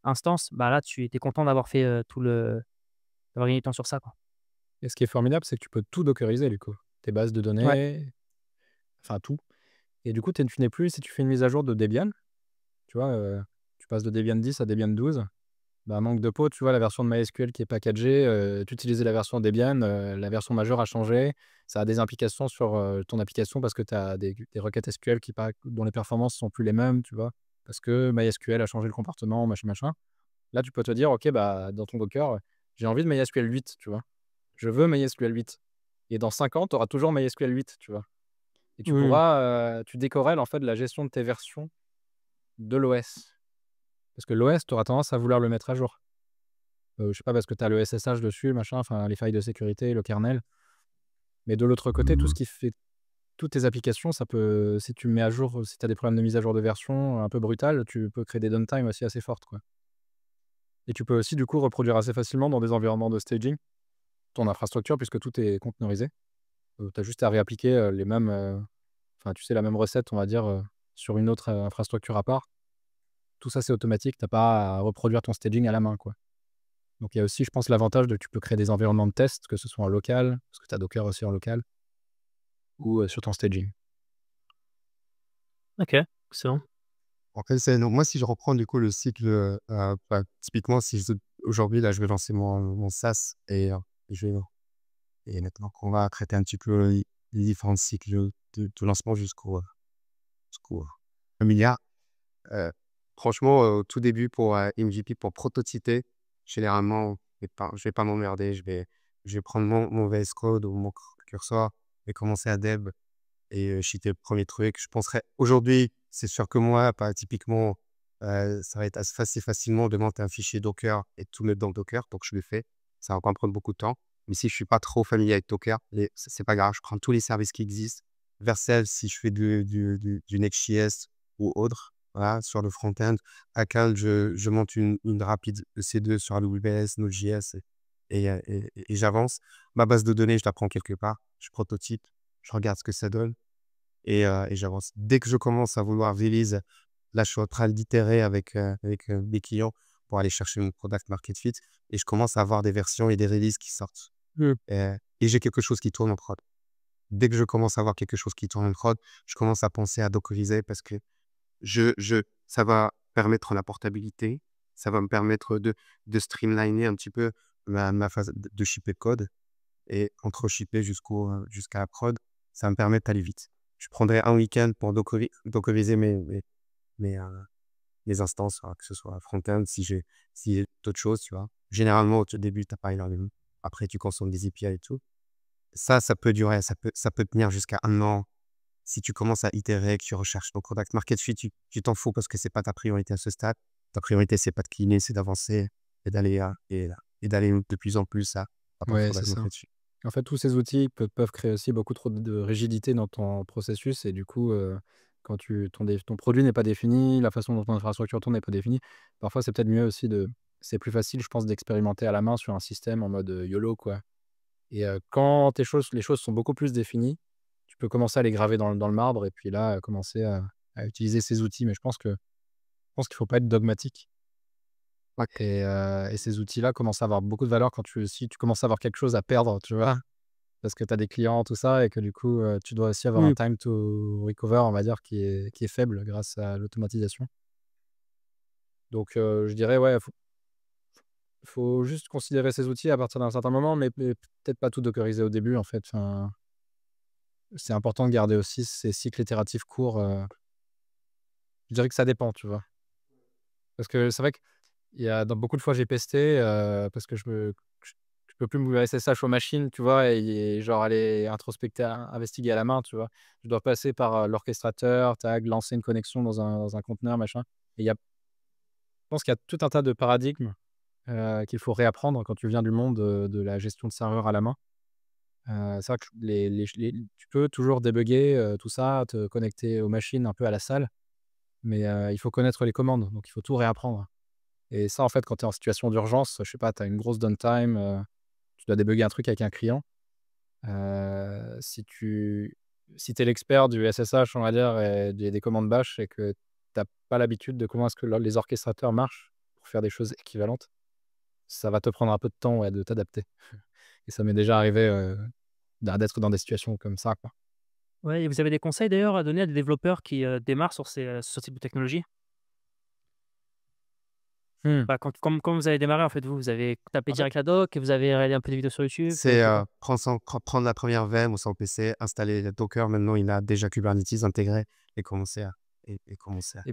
instances, bah, là, tu es content d'avoir fait, d'avoir gagné du temps sur ça, quoi. Et ce qui est formidable, c'est que tu peux tout dockeriser, du coup. Tes bases de Ouais. données, enfin tout. Et du coup, tu n'es plus, si tu fais une mise à jour de Debian, tu vois, tu passes de Debian 10 à Debian 12, bah, manque de peau, tu vois, la version de MySQL qui est packagée, tu utilisais la version Debian, la version majeure a changé. Ça a des implications sur ton application parce que tu as des requêtes SQL dont les performances sont plus les mêmes, tu vois, parce que MySQL a changé le comportement, machin, machin. Là, tu peux te dire, OK, bah, dans ton Docker, j'ai envie de MySQL 8, tu vois. Je veux MySQL 8. Et dans 5 ans, tu auras toujours MySQL 8, tu vois. Et Mmh. tu décorrèles en fait la gestion de tes versions de l'OS. Parce que l'OS, tu auras tendance à vouloir le mettre à jour. Je sais pas, parce que tu as le SSH dessus, machin, enfin les failles de sécurité, le kernel. Mais de l'autre côté, tout ce qui fait toutes tes applications, ça peut, si tu mets à jour, si tu as des problèmes de mise à jour de version un peu brutales, tu peux créer des downtime aussi assez fortes, quoi. Et tu peux aussi du coup reproduire assez facilement dans des environnements de staging ton infrastructure puisque tout est conteneurisé. Tu as juste à réappliquer les mêmes, enfin tu sais la même recette, on va dire, sur une autre infrastructure à part. Tout ça, c'est automatique, tu as pas à reproduire ton staging à la main, quoi. Donc il y a aussi, je pense, l'avantage de tu peux créer des environnements de test, que ce soit en local, parce que tu as Docker aussi en local, ou sur ton staging. OK, excellent. Après, donc moi, si je reprends du coup le cycle, bah, typiquement, aujourd'hui, là, je vais lancer mon SaaS je vais et maintenant qu'on va traiter un petit peu les différents cycles de lancement jusqu'au 1 000 000 heu, franchement, au tout début pour, MVP, pour prototyper, généralement, je vais pas m'emmerder, je vais prendre mon VS Code ou mon curseur et commencer à deb cheater le 1er truc. Je penserais aujourd'hui, c'est sûr que moi, pas typiquement, ça va être assez facilement de monter un fichier Docker et tout mettre dans Docker, donc je le fais. Ça va pas me prendre beaucoup de temps. Mais si je suis pas trop familier avec Docker, c'est pas grave, je prends tous les services qui existent. Vercel, si je fais du Next.js ou autre, voilà, sur le front-end. Acal, je monte une rapide EC2 sur AWS, Node.js et j'avance. Ma base de données, je la prends quelque part, je prototype, je regarde ce que ça donne et j'avance. Dès que je commence à vouloir release, là, je suis en train d'itérer avec mes clients pour aller chercher mon product market fit et je commence à avoir des versions et des releases qui sortent. Mmh. Et j'ai quelque chose qui tourne en prod. Dès que je commence à avoir quelque chose qui tourne en prod, je commence à penser à dockeriser parce que ça va permettre la portabilité, ça va me permettre de streamliner un petit peu ma phase de shipper code et entre shipper jusqu'à la prod, ça me permet d'aller vite. Je prendrais un week-end pour dockeriser mes instances, que ce soit front-end, si j'ai d'autres choses, tu vois. Généralement, au début, tu n'as pas énormément. Après, tu consommes des API et tout. Ça peut durer, ça peut tenir jusqu'à 1 an. Si tu commences à itérer, que tu recherches ton product market fit, tu t'en fous parce que c'est pas ta priorité à ce stade. Ta priorité, c'est pas de cleaner, c'est d'avancer et d'aller de plus en plus à ton Ouais, c'est product ça. market fit. En fait, tous ces outils peuvent créer aussi beaucoup trop de rigidité dans ton processus et du coup, quand ton produit n'est pas défini, la façon dont ton infrastructure tourne n'est pas définie, parfois c'est peut-être mieux aussi c'est plus facile, je pense, d'expérimenter à la main sur un système en mode YOLO, quoi. Et quand les choses sont beaucoup plus définies, tu peux commencer à les graver dans le marbre et puis là, commencer à utiliser ces outils. Mais je pense qu'il faut pas être dogmatique. Ouais. Et ces outils-là commencent à avoir beaucoup de valeur si tu commences à avoir quelque chose à perdre, tu vois? Parce que tu as des clients, tout ça, et que du coup, tu dois aussi avoir un Oui. time to recover, on va dire, qui est faible grâce à l'automatisation. Donc, je dirais, ouais, faut juste considérer ces outils à partir d'un certain moment, mais peut-être pas tout dockeriser au début, en fait. Enfin, c'est important de garder aussi ces cycles itératifs courts. Je dirais que ça dépend, tu vois? Parce que c'est vrai qu'il y a dans beaucoup de fois, j'ai pesté, parce que je peux plus me SSH aux machines, tu vois? Et genre aller introspecter, investiguer à la main, tu vois? Je dois passer par, l'orchestrateur, tag, lancer une connexion dans un conteneur, machin. Et je pense qu'il y a tout un tas de paradigmes, qu'il faut réapprendre quand tu viens du monde, de la gestion de serveurs à la main. C'est vrai que tu peux toujours débugger, tout ça, te connecter aux machines un peu à la salle, mais il faut connaître les commandes, donc il faut tout réapprendre. Et ça, en fait, quand tu es en situation d'urgence, je sais pas, tu as une grosse downtime, tu dois débugger un truc avec un client. Si tu es l'expert du SSH, on va dire, et des commandes bash et que tu as pas l'habitude de comment est-ce que les orchestrateurs marchent pour faire des choses équivalentes, ça va te prendre un peu de temps, ouais, de t'adapter. Et ça m'est déjà arrivé, d'être dans des situations comme ça, quoi. Ouais, et vous avez des conseils d'ailleurs à donner à des développeurs qui démarrent sur ce type de technologie? Mmh. Bah, comme vous avez démarré, en fait, vous avez tapé En fait direct la doc et vous avez regardé un peu de vidéos sur YouTube, vous avez C'est fait quoi? prendre la première VM ou son PC, installer le Docker. Maintenant, il a déjà Kubernetes intégré et commencer à et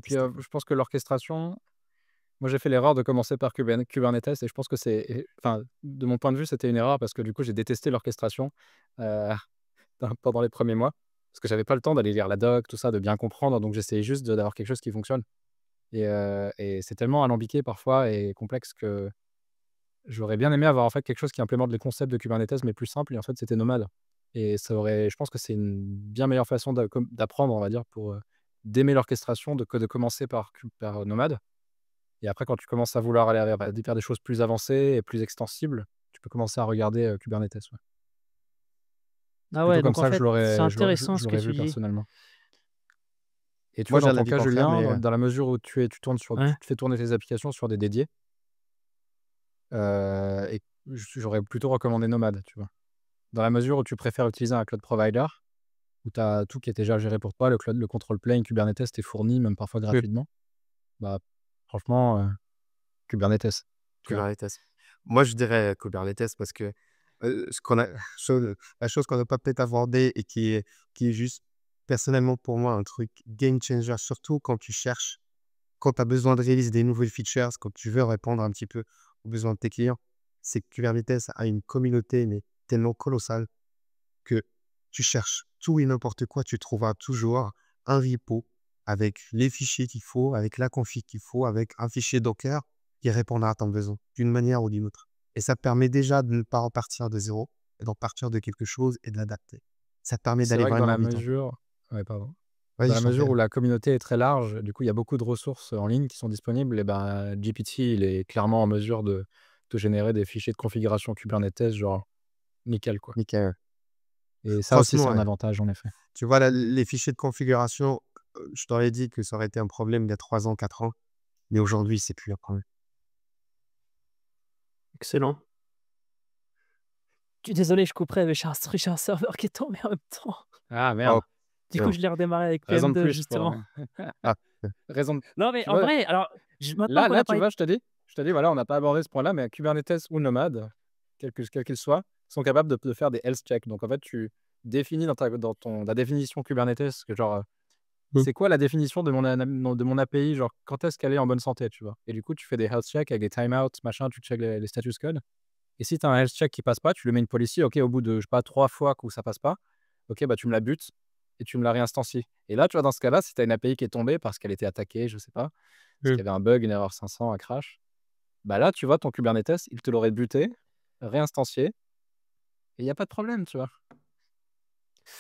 puis, tester, quoi. je pense que l'orchestration, moi, j'ai fait l'erreur de commencer par Kubernetes et je pense que enfin, de mon point de vue, c'était une erreur parce que du coup, j'ai détesté l'orchestration, heu, pendant les premiers mois. Parce que j'avais pas le temps d'aller lire la doc, tout ça, de bien comprendre, donc j'essayais juste d'avoir quelque chose qui fonctionne. Et c'est tellement alambiqué parfois et complexe que j'aurais bien aimé avoir en fait quelque chose qui implémente les concepts de Kubernetes, mais plus simple, et en fait, c'était Nomad. Et je pense que c'est une bien meilleure façon d'apprendre, on va dire, pour, d'aimer l'orchestration, que de commencer par Nomad. Et après, quand tu commences à vouloir aller faire des choses plus avancées et plus extensibles, tu peux commencer à regarder, Kubernetes, ouais. C'est Ah plutôt ouais, comme donc en ça que fait, c'est intéressant je ce que l'aurais tu vu dis. personnellement. Et tu Moi, vois, j'ai dans un ton avis cas, contraire, Julien, mais dans la mesure où tu Ouais. fais tourner tes applications sur des dédiés, et j'aurais plutôt recommandé Nomad, tu vois? Dans la mesure où tu préfères utiliser un cloud provider, où tu as tout qui est déjà géré pour toi, le control plane, Kubernetes t'est fourni, même parfois oui, gratuitement, bah, franchement, Kubernetes, tu vois? Kubernetes. Moi, je dirais Kubernetes parce que, ce qu'on a la chose qu'on n'a pas peut-être abordée et qui est juste, personnellement, pour moi, un truc game changer, surtout quand tu as besoin de réaliser des nouvelles features, quand tu veux répondre un petit peu aux besoins de tes clients, c'est que Kubernetes a une communauté, mais tellement colossale que tu cherches tout et n'importe quoi, tu trouveras toujours un repo avec les fichiers qu'il faut, avec la config qu'il faut, avec un fichier Docker qui répondra à ton besoin d'une manière ou d'une autre. Et ça te permet déjà de ne pas repartir de zéro, et d'en partir de quelque chose et de l'adapter. Ça te permet C'est d'aller vrai que vraiment vite, en fait. ouais, pardon. Dans Vas-y, la je t'en prie. mesure où la communauté est très large, du coup, il y a beaucoup de ressources en ligne qui sont disponibles, et ben, GPT, il est clairement en mesure de générer des fichiers de configuration Kubernetes, genre nickel, quoi. Nickel. Et ça aussi, c'est Franchement, un ouais. avantage, en effet. Tu vois, les fichiers de configuration, je t'aurais dit que ça aurait été un problème il y a 3 ans, 4 ans, mais aujourd'hui, c'est plus un problème. Excellent. Désolé, je couperai, mais j'ai un serveur qui est tombé en même temps. Ah Oh, merde! Du coup, bien. je l'ai redémarré avec Raison de PM2 plus pour, justement. Ah, raison de Non, mais tu en vois? vrai, alors, maintenant qu'on Là, a tu parlé. vois, je te dis, voilà, on n'a pas abordé ce point-là, mais Kubernetes ou Nomad, quel qu'il soit, sont capables de faire des health checks. Donc en fait, tu définis la définition Kubernetes que genre, Mmh. c'est quoi la définition de mon API? Genre, quand est-ce qu'elle est en bonne santé, tu vois? Et du coup, tu fais des health checks avec des timeouts, machin, tu checkes les status code. Et si tu as un health check qui passe pas, tu lui mets une policy, OK, au bout de, je sais pas, 3 fois que ça passe pas, OK, bah, tu me la butes et tu me la réinstancies. Et là, tu vois, dans ce cas-là, si tu as une API qui est tombée parce qu'elle était attaquée, je sais pas, parce Mmh. qu'il y avait un bug, une erreur 500, un crash, bah, là, tu vois, ton Kubernetes, il te l'aurait buté, réinstancié et il y a pas de problème, tu vois?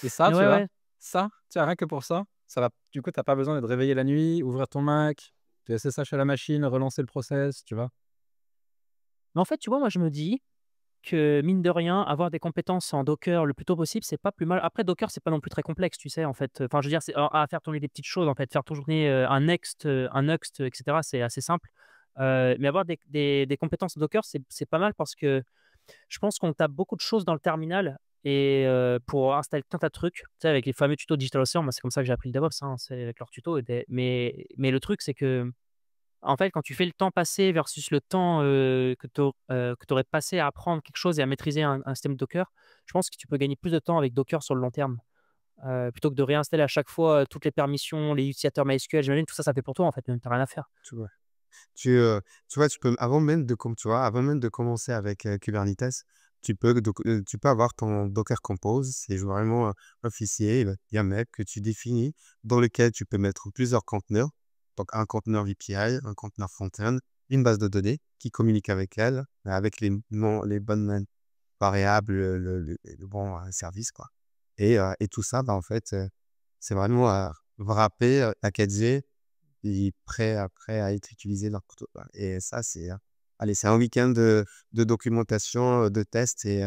Et ça, Mais tu ouais, vois, ouais. ça, tu vois, rien que pour ça, ça va du coup, tu as pas besoin de te réveiller la nuit, ouvrir ton Mac, te SSH à la machine, relancer le process, tu vois? Mais en fait, tu vois, moi, je me dis que mine de rien, avoir des compétences en Docker le plus tôt possible, c'est pas plus mal. Après, Docker, c'est pas non plus très complexe, tu sais, en fait. Enfin, je veux dire, c'est à faire tourner des petites choses, en fait, faire tourner un Next, etc. C'est assez simple. Mais avoir des compétences en Docker, c'est pas mal parce que je pense qu'on tape beaucoup de choses dans le terminal et pour installer tout un tas de trucs, tu sais, avec les fameux tutos DigitalOcean, moi, c'est comme ça que j'ai appris le DevOps, hein, c'est avec leurs tutos. Mais le truc, c'est que en fait, quand tu fais le temps passé versus le temps que tu aurais passé à apprendre quelque chose et à maîtriser un système Docker, je pense que tu peux gagner plus de temps avec Docker sur le long terme. Plutôt que de réinstaller à chaque fois toutes les permissions, les utilisateurs MySQL, j'imagine tout ça, ça fait pour toi en fait, tu n'as rien à faire. Tu vois? Tu, tu vois, tu peux avant même de commencer avec, Kubernetes, tu peux avoir ton Docker Compose. C'est vraiment un fichier, YAML que tu définis, dans lequel tu peux mettre plusieurs conteneurs. Donc un conteneur API, un conteneur front-end, une base de données qui communique avec elle, avec les noms, les bonnes variables, le bon, service, quoi. Et tout ça, bah, en fait, c'est vraiment, wrappé, packagé et prêt à être utilisé dans le quoi. Et ça, allez, c'est un week-end de documentation, de tests et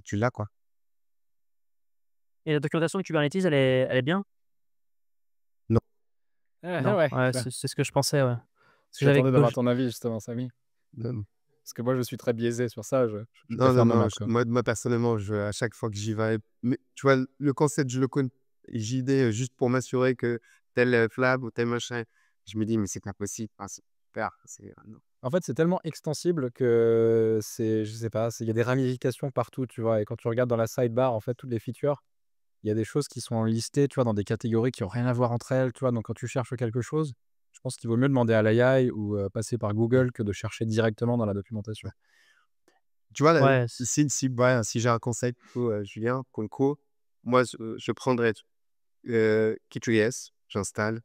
tu l'as, quoi. Et la documentation de Kubernetes, elle est bien? Ah Non? ouais, Ouais, bah, c'est ce que je pensais, ouais. Parce que j'avais j'attendais d'avoir ton avis justement, Samy. Non, Parce que moi, je suis très biaisé sur ça, je non, non, préfère non, Nomad, quoi. moi, personnellement, à chaque fois que j'y vais, mais tu vois, le concept, je le connais. J'y vais juste pour m'assurer que tel flab ou tel machin, je me dis, mais c'est pas possible, enfin, c'est super, non. En fait, c'est tellement extensible que je sais pas, il y a des ramifications partout, tu vois? Et quand tu regardes dans la sidebar, en fait, toutes les features, il y a des choses qui sont listées, tu vois, dans des catégories qui ont rien à voir entre elles, tu vois? Donc quand tu cherches quelque chose, je pense qu'il vaut mieux demander à l'AI ou passer par Google que de chercher directement dans la documentation. Tu vois, ouais, si j'ai un conseil pour Julien, Conco, moi, je prendrais Key2S, j'installe,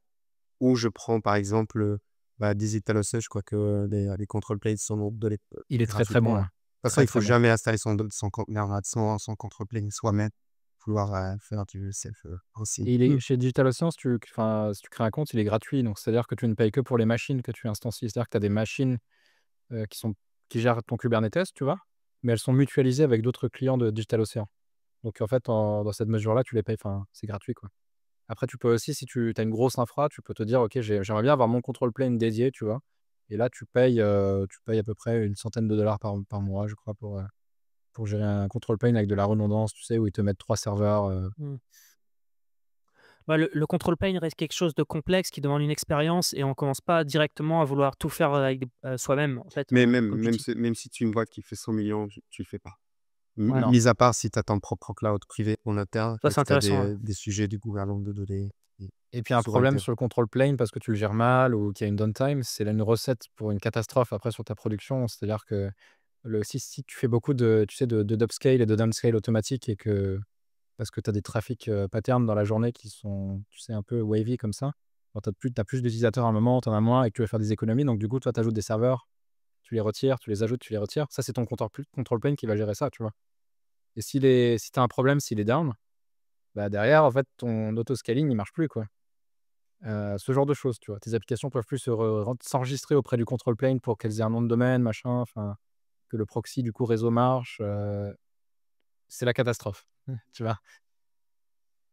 ou je prends par exemple DigitalOcean, je crois que les control planes sont donnés Il est très, très gratuitement, bon, là. De hein. toute façon, Très, il faut très bon. jamais installer son conteneur, son control plane soi-même, vouloir faire du self aussi. Et il est chez DigitalOcean, si tu crées un compte, il est gratuit. Donc, c'est-à-dire que tu ne payes que pour les machines que tu instancies. C'est-à-dire que tu as des machines qui gèrent ton Kubernetes, tu vois? Mais elles sont mutualisées avec d'autres clients de DigitalOcean. Donc, en fait, dans cette mesure-là, tu les payes, enfin, c'est gratuit, quoi. Après, tu peux aussi, si tu as une grosse infra, tu peux te dire: «OK, j'aimerais bien avoir mon control plane dédié», tu vois? Et là, tu payes à peu près une centaine de dollars par mois, je crois, pour gérer un control plane avec de la redondance, tu sais, où ils te mettent 3 serveurs. mmh. Bah, le control plane reste quelque chose de complexe qui demande une expérience et on commence pas directement à vouloir tout faire avec soi-même. En fait, Mais comme tu dis. même si tu es une boîte qui fait 100 millions, tu le fais pas. Ouais, non, Mis à part si tu as ton propre cloud privé en interne ça et c'est que tu as intéressant. Ouais. des sujets du gouvernement de données et Et puis un problème souveraineté. sur le control plane parce que tu le gères mal ou qu'il y a une downtime, c'est là une recette pour une catastrophe après sur ta production. C'est-à-dire que si tu fais beaucoup de, tu sais, d'upscale et de downscale automatique et que parce que tu as des trafics patterns dans la journée qui sont, tu sais, un peu wavy comme ça. Quand tu as plus d'utilisateurs à un moment, tu en as moins et que tu veux faire des économies. Donc, du coup, toi, tu ajoutes des serveurs, tu les retires, tu les ajoutes, tu les retires. Ça, c'est ton control plane qui va gérer ça, tu vois. Et si tu as un problème, s'il est down, bah derrière, en fait, ton auto-scaling, il marche plus, quoi. Ce genre de choses, tu vois. Tes applications peuvent plus s'enregistrer auprès du control plane pour qu'elles aient un nom de domaine, machin, enfin, que le proxy, du coup, réseau marche. C'est la catastrophe, tu vois.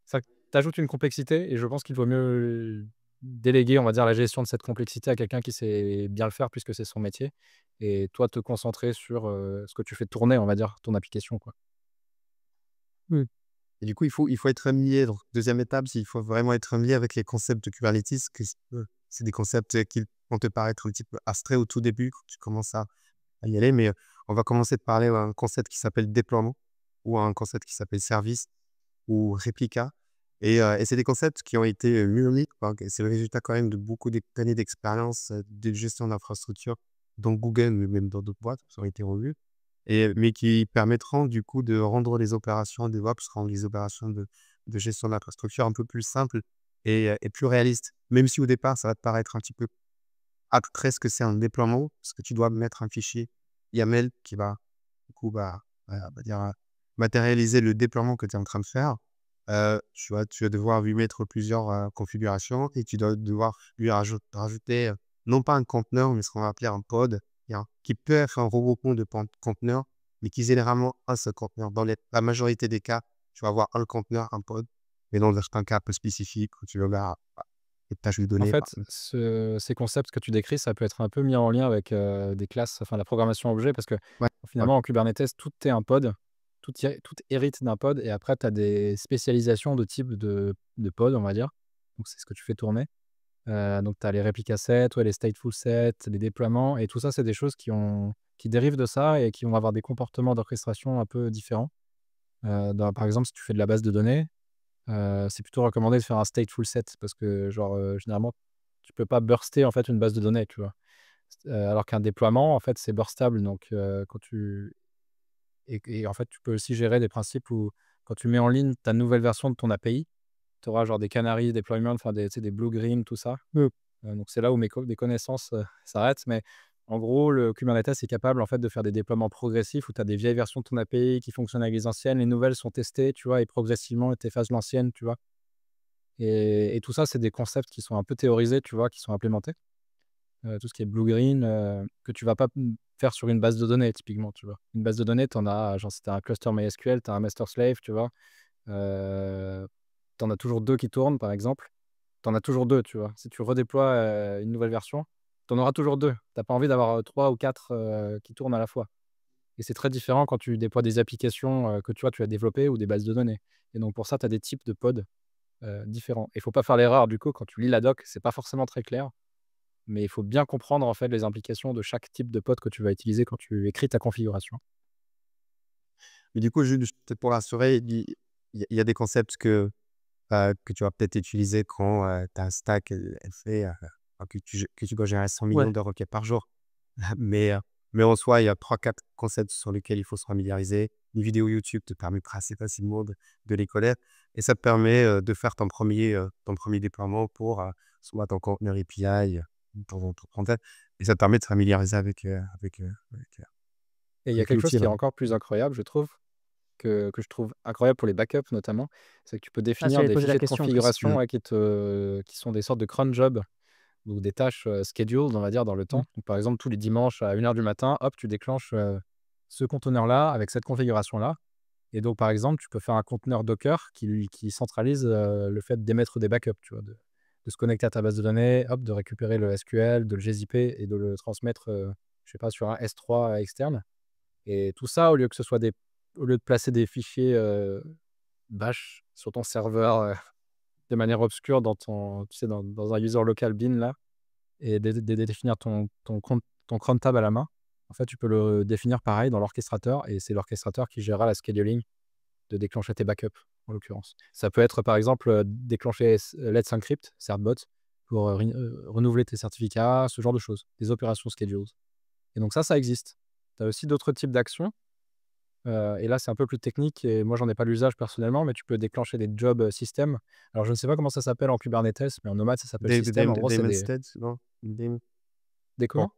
Ça t'ajoute une complexité et je pense qu'il vaut mieux déléguer, on va dire, la gestion de cette complexité à quelqu'un qui sait bien le faire puisque c'est son métier et toi te concentrer sur, ce que tu fais tourner, on va dire, ton application, quoi. Mmh. Et du coup, il faut être familier. Donc, deuxième étape, il faut vraiment être familier avec les concepts de Kubernetes, c'est des concepts qui vont te paraître un petit peu abstraits au tout début, quand tu commences à y aller. Mais on va commencer de parler d'un concept qui s'appelle déploiement ou un concept qui s'appelle service ou réplica. Et c'est des concepts qui ont été mûris, quoi. C'est le résultat quand même de beaucoup d'années d'expérience de gestion d'infrastructure dans Google, mais même dans d'autres boîtes, qui ont été revus. Mais qui permettront du coup de rendre les opérations DevOps, rendre les opérations de gestion d'infrastructure un peu plus simples et plus réalistes. Même si au départ, ça va te paraître un petit peu abstrait ce que c'est un déploiement, parce que tu dois mettre un fichier YAML qui va, du coup, on va dire, matérialiser le déploiement que tu es en train de faire. Tu vas devoir lui mettre plusieurs configurations et tu dois devoir lui rajouter non pas un conteneur, mais ce qu'on va appeler un pod, qui peut être un regroupement de conteneurs, mais qui est généralement un seul conteneur. Dans la majorité des cas, tu vas avoir un conteneur, un pod, mais dans certains cas un peu spécifiques où tu vas avoir des tâches de En données. fait, ces concepts que tu décris, ça peut être un peu mis en lien avec des classes, enfin la programmation objet, parce que Ouais, finalement, en Kubernetes, tout est un pod, tout hérite d'un pod, et après, tu as des spécialisations de type de pod, on va dire. Donc, c'est ce que tu fais tourner. Donc, tu as les replica sets, ouais, les stateful sets, les déploiements, et tout ça, c'est des choses qui dérivent de ça et qui vont avoir des comportements d'orchestration un peu différents. Par exemple, si tu fais de la base de données, c'est plutôt recommandé de faire un stateful set parce que, genre, généralement, tu peux pas burster en fait une base de données, tu vois? Alors qu'un déploiement, en fait, c'est burstable. Donc, quand tu et en fait, tu peux aussi gérer des principes où quand tu mets en ligne ta nouvelle version de ton API, tu auras genre des canaries deployment, enfin des, tu sais, des blue green, tout ça. Donc c'est là où mes connaissances s'arrêtent. Mais en gros, le Kubernetes est capable en fait de faire des déploiements progressifs où tu as des vieilles versions de ton API qui fonctionnent avec les anciennes, les nouvelles sont testées, tu vois, et progressivement tu effaces l'ancienne, tu vois. Et tout ça, c'est des concepts qui sont un peu théorisés, tu vois, qui sont implémentés. Tout ce qui est blue green, que tu vas pas faire sur une base de données typiquement, tu vois. Une base de données, tu en as, genre si tu as un cluster MySQL, tu as un master slave, tu vois. Tu en as toujours 2 qui tournent, par exemple. Tu en as toujours 2, tu vois. Si tu redéploies une nouvelle version, tu en auras toujours 2. Tu pas envie d'avoir 3 ou 4 qui tournent à la fois. Et c'est très différent quand tu déploies des applications que tu vois, tu as développées ou des bases de données. Et donc pour ça, tu as des types de pods différents. Il faut pas faire l'erreur, du coup, quand tu lis la doc, c'est pas forcément très clair, mais il faut bien comprendre en fait les implications de chaque type de pod que tu vas utiliser quand tu écris ta configuration. Mais du coup, juste peut-être pour rassurer, il y a des concepts que tu vas peut-être utiliser quand ta stack, elle fait, que tu dois gérer 100 millions Ouais. de requêtes par jour. Mais, mais en soi, il y a 3-4 concepts sur lesquels il faut se familiariser. Une vidéo YouTube te permet assez facilement de les connaître et ça te permet de faire ton premier déploiement pour soit ton conteneur API, ton front-end, et ça te permet de te familiariser Et il y a avec quelque chose l'outil, qui est vraiment. encore plus incroyable, je trouve, que je trouve incroyable pour les backups notamment, c'est que tu peux Ah, définir j'allais des poser la fichiers de question en plus. configuration, ouais, qui sont des sortes de cron jobs ou des tâches scheduled, on va dire, dans le Mmh. temps. Donc, par exemple, tous les dimanches à 1 h du matin, hop, tu déclenches ce conteneur-là avec cette configuration-là. Et donc, par exemple, tu peux faire un conteneur Docker qui centralise le fait d'émettre des backups, tu vois, de se connecter à ta base de données, hop, de récupérer le SQL, de le gzipper et de le transmettre, je sais pas, sur un S3 externe. Et tout ça, au lieu de placer des fichiers bash sur ton serveur de manière obscure tu sais, dans un user local bin là, et de définir ton cron tab à la main. En fait, tu peux le définir pareil dans l'orchestrateur et c'est l'orchestrateur qui gérera la scheduling de déclencher tes backups, en l'occurrence. Ça peut être, par exemple, déclencher Let's Encrypt, Certbot, pour renouveler tes certificats, ce genre de choses, des opérations schedules. Et donc ça existe. Tu as aussi d'autres types d'actions. Et là, c'est un peu plus technique et moi, j'en ai pas l'usage personnellement, mais tu peux déclencher des job systems. Alors, je ne sais pas comment ça s'appelle en Kubernetes, mais en Nomad, ça s'appelle system. En gros, c'est Daemon des State, non? des Pour, comment?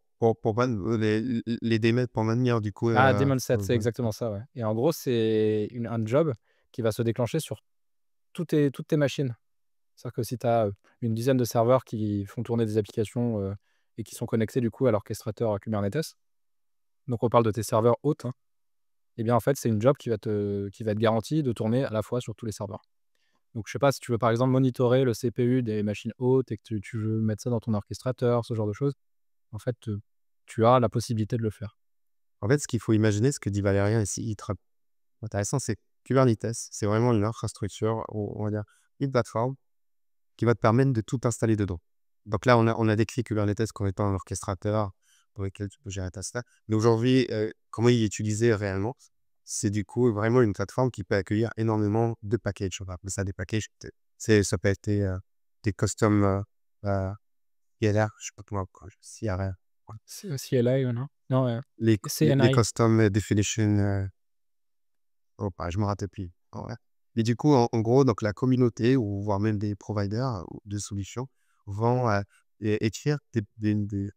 les daemons pour maintenir du coup. Ah, daemon set, c'est Ouais. exactement ça, ouais. Et en gros, c'est un job qui va se déclencher sur toutes tes machines. C'est-à-dire que si tu as une dizaine de serveurs qui font tourner des applications et qui sont connectés du coup à l'orchestrateur Kubernetes, donc on parle de tes serveurs hôtes, hein, et bien en fait, c'est une job qui va être garantie de tourner à la fois sur tous les serveurs. Donc je sais pas si tu veux par exemple monitorer le CPU des machines hôtes et que tu veux mettre ça dans ton orchestrateur, ce genre de choses, en fait, tu as la possibilité de le faire. En fait, ce qu'il faut imaginer, ce que dit Valérien ici, très intéressant, c'est Kubernetes, c'est vraiment une infrastructure, on va dire une plateforme qui va te permettre de tout installer dedans. Donc là, on a décrit Kubernetes comme étant un orchestrateur pour lequel tu peux gérer ta stack. Mais aujourd'hui, comment il est utilisé réellement. C'est du coup vraiment une plateforme qui peut accueillir énormément de packages. On va appeler ça des packages. Ça peut être des custom PLR, je sais pas comment, CRR. C'est CLI ou non? Non, Les CNI. custom definition, je me rappelle plus. Ouais. Mais du coup, en gros, donc la communauté ou voire même des providers de solutions vont écrire des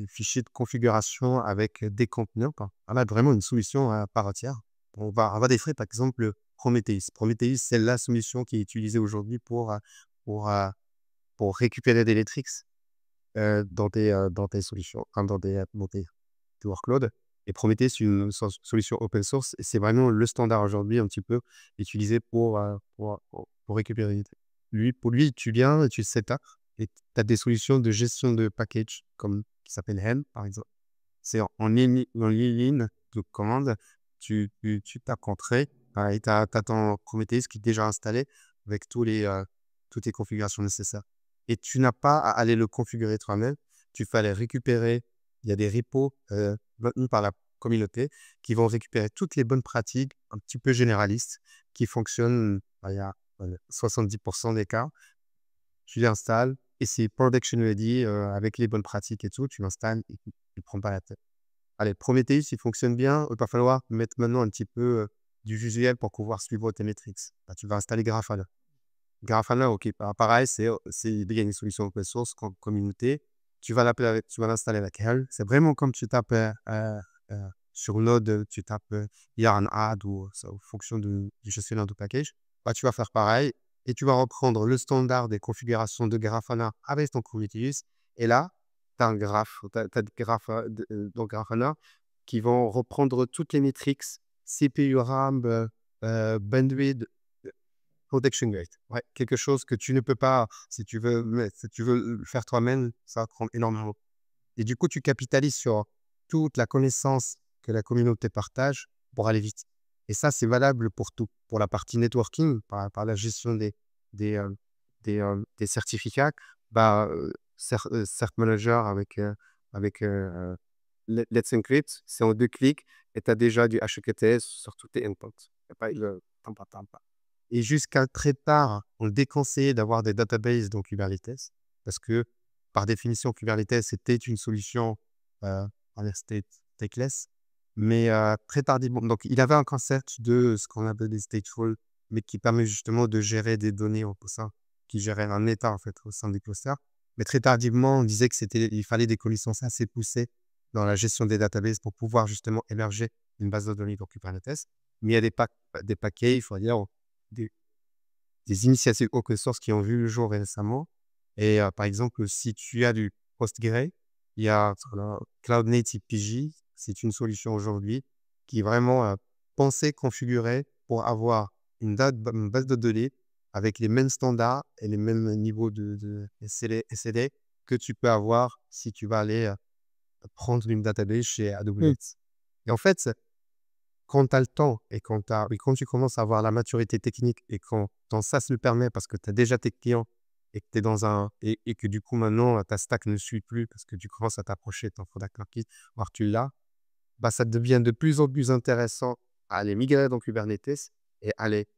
fichiers de configuration avec des conteneurs. On a vraiment une solution à part entière. On va définir par exemple Prometheus. Prometheus, c'est la solution qui est utilisée aujourd'hui pour, euh, pour récupérer des Letrix dans tes solutions, enfin, dans tes workloads. Et Prometheus, c'est une solution open source. Et c'est vraiment le standard aujourd'hui, un petit peu utilisé pour récupérer des Letrix. Pour lui, tu viens, tu set up et tu as des solutions de gestion de package qui s'appelle Helm, par exemple. C'est en ligne de commande. Tu tapes Entrée et tu as ton Prometheus qui est déjà installé avec toutes les configurations nécessaires. Et tu n'as pas à aller le configurer toi-même. Tu fais aller récupérer. Il y a des repos maintenus par la communauté qui vont récupérer toutes les bonnes pratiques un petit peu généralistes qui fonctionnent il y a 70% des cas. Tu l'installes et c'est production ready avec les bonnes pratiques et tout. Tu l'installes et tu ne prends pas la tête. Allez, Prometheus, il fonctionne bien. Il va falloir mettre maintenant un petit peu du visuel pour pouvoir suivre tes métriques. Là, tu vas installer Grafana. Grafana, ok, pareil, il y a une solution open source communauté. Tu vas l'installer avec Helm. C'est vraiment comme tu tapes sur Node, tu tapes yarn add ou ça, en fonction du gestionnaire de package. Bah, tu vas faire pareil et tu vas reprendre le standard des configurations de Grafana avec ton Prometheus. Et là, tu as un graphe, dans Grafana qui vont reprendre toutes les métriques CPU, RAM, bandwidth, protection rate. Ouais, quelque chose que tu ne peux pas, si tu veux le faire toi-même, ça va prendre énormément. Et du coup, tu capitalises sur toute la connaissance que la communauté partage pour aller vite. Et ça, c'est valable pour tout. Pour la partie networking, par la gestion des certificats, Cert Manager avec Let's Encrypt, c'est en 2 clics et tu as déjà du HTTPS sur tous tes endpoints. Il n'y a pas le tampa. Et jusqu'à très tard, on déconseillait d'avoir des databases dans Kubernetes parce que, par définition, Kubernetes était une solution stateless. Mais très tardivement, donc il avait un concept de ce qu'on appelle des stateful, mais qui permet justement de gérer des données au sein, qui gérait un état en fait au sein des clusters. Mais très tardivement, on disait il fallait des connaissances assez poussées dans la gestion des databases pour pouvoir justement héberger une base de données dans Kubernetes. Mais il y a des paquets, il faut dire, des initiatives open source qui ont vu le jour récemment. Et par exemple, si tu as du PostgreSQL, il y a Cloud Native PG. C'est une solution aujourd'hui qui est vraiment pensée, configurée pour avoir une base de données avec les mêmes standards et les mêmes niveaux de SLA que tu peux avoir si tu vas aller prendre une database chez AWS. Et en fait, quand tu as le temps et quand tu commences à avoir la maturité technique et quand ton SaaS le permet parce que tu as déjà tes clients et que tu es et que du coup maintenant ta stack ne suit plus parce que tu commences à t'approcher de ton product market, voire tu l'as, ça devient de plus en plus intéressant à aller migrer dans Kubernetes et aller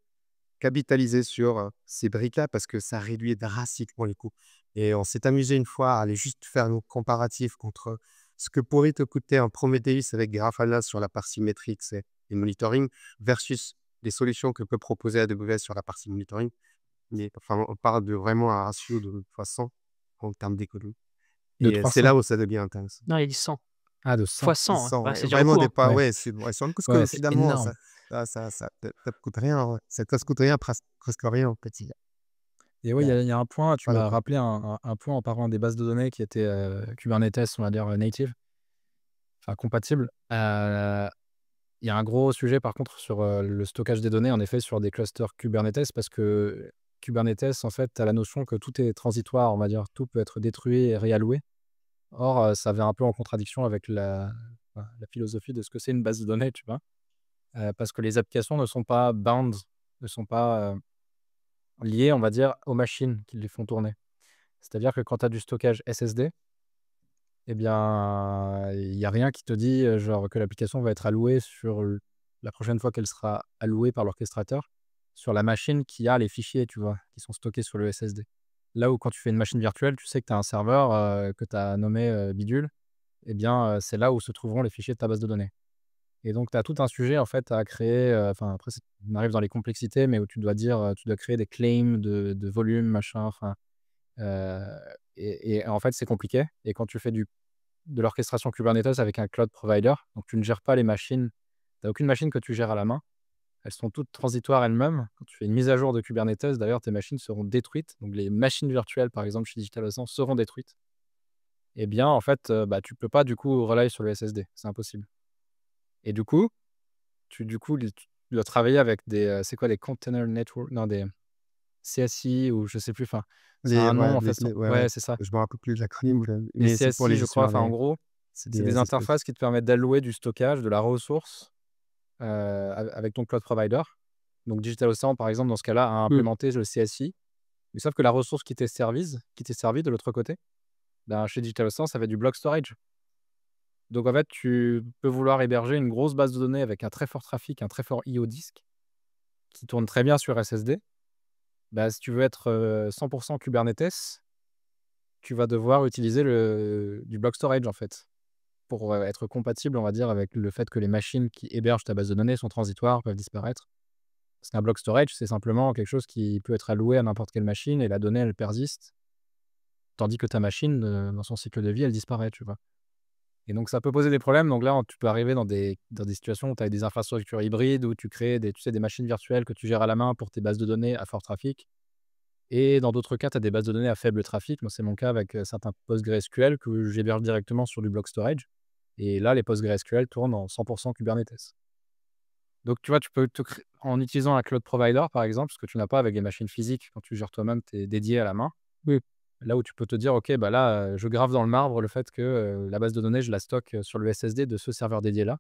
capitaliser sur ces briques-là parce que ça réduit drastiquement les coûts. Et on s'est amusé une fois à aller juste faire nos comparatifs contre ce que pourrait te coûter un Prometheus avec Grafana sur la partie métriques et monitoring versus les solutions que peut proposer AWS sur la partie monitoring. Enfin, on parle de vraiment un ratio de 300 en termes d'économie. De Et c'est 300. là où ça devient intéressant. Non, il dit 100. Ah, de 100. Fois 100, hein. Ouais, c'est déjà Vraiment beaucoup, des hein. pas, Ouais. sur le coup, Ouais, que c'est finalement, énorme. ça te coûte rien. Ouais. Ça te coûte rien, presque rien en petit. Et oui, il y a un point, tu Pas le m'as point. rappelé un point en parlant des bases de données qui étaient Kubernetes, on va dire native, enfin compatibles. Il y a un gros sujet par contre sur le stockage des données, en effet, sur des clusters Kubernetes, parce que Kubernetes, en fait, tu as la notion que tout est transitoire, on va dire, tout peut être détruit et réalloué. Or, ça vient un peu en contradiction avec la philosophie de ce que c'est une base de données, tu vois. Parce que les applications ne sont pas bound, ne sont pas liées, on va dire, aux machines qui les font tourner. C'est-à-dire que quand tu as du stockage SSD, eh bien, il n'y a rien qui te dit genre que l'application va être allouée la prochaine fois qu'elle sera allouée par l'orchestrateur, sur la machine qui a les fichiers, tu vois, qui sont stockés sur le SSD. Là où quand tu fais une machine virtuelle, tu sais que tu as un serveur que tu as nommé bidule, eh bien, c'est là où se trouveront les fichiers de ta base de données. Et donc, tu as tout un sujet en fait à créer, enfin après on arrive dans les complexités, mais où tu dois dire, tu dois créer des claims de volume, machin, enfin, heu et en fait, c'est compliqué et quand tu fais de l'orchestration Kubernetes avec un cloud provider, donc tu ne gères pas les machines, tu as aucune machine que tu gères à la main. Elles sont toutes transitoires elles-mêmes. Quand tu fais une mise à jour de Kubernetes, d'ailleurs, tes machines seront détruites. Donc les machines virtuelles, par exemple, chez DigitalOcean, seront détruites. Eh bien, en fait, bah, tu peux pas du coup rely sur le SSD, c'est impossible. Et du coup, tu dois travailler avec c'est quoi les container network? Non, des CSI ou je sais plus, enfin, ça a Les un nom ouais, en fait, ouais, ouais, ouais, c'est ça. je me rappelle plus de l'acronyme, Les mais c'est pour CSI, les je crois, gestionnaires enfin, en gros, c'est c'est des des SSD. interfaces qui te permettent d'allouer du stockage, de la ressource, avec ton cloud provider. Donc DigitalOcean, par exemple, dans ce cas-là, a Mmh. implémenté le CSI. Mais sauf que la ressource qui t'est servie de l'autre côté, ben, chez DigitalOcean, ça va être du block storage. Donc en fait, tu peux vouloir héberger une grosse base de données avec un très fort trafic, un très fort IO disque, qui tourne très bien sur SSD. Bah, si tu veux être 100% Kubernetes, tu vas devoir utiliser du block storage en fait, pour être compatible, on va dire, avec le fait que les machines qui hébergent ta base de données sont transitoires, peuvent disparaître. Parce qu'un block storage, c'est simplement quelque chose qui peut être alloué à n'importe quelle machine et la donnée, elle persiste. Tandis que ta machine, dans son cycle de vie, elle disparaît, tu vois? Et donc ça peut poser des problèmes. Donc là, tu peux arriver dans des situations où tu as des infrastructures hybrides, où tu crées des machines virtuelles que tu gères à la main pour tes bases de données à fort trafic. Et dans d'autres cas, tu as des bases de données à faible trafic. Moi, c'est mon cas avec, certains PostgreSQL que j'héberge directement sur du block storage. Et là, les PostgreSQL tournent en 100% Kubernetes. Donc tu vois, tu peux te cré en utilisant un cloud provider, par exemple, ce que tu n'as pas avec des machines physiques quand tu gères toi-même, tu es dédié à la main. Oui. Là où tu peux te dire: «OK, bah, là, je grave dans le marbre le fait que, la base de données, je la stocke, sur le SSD de ce serveur dédié-là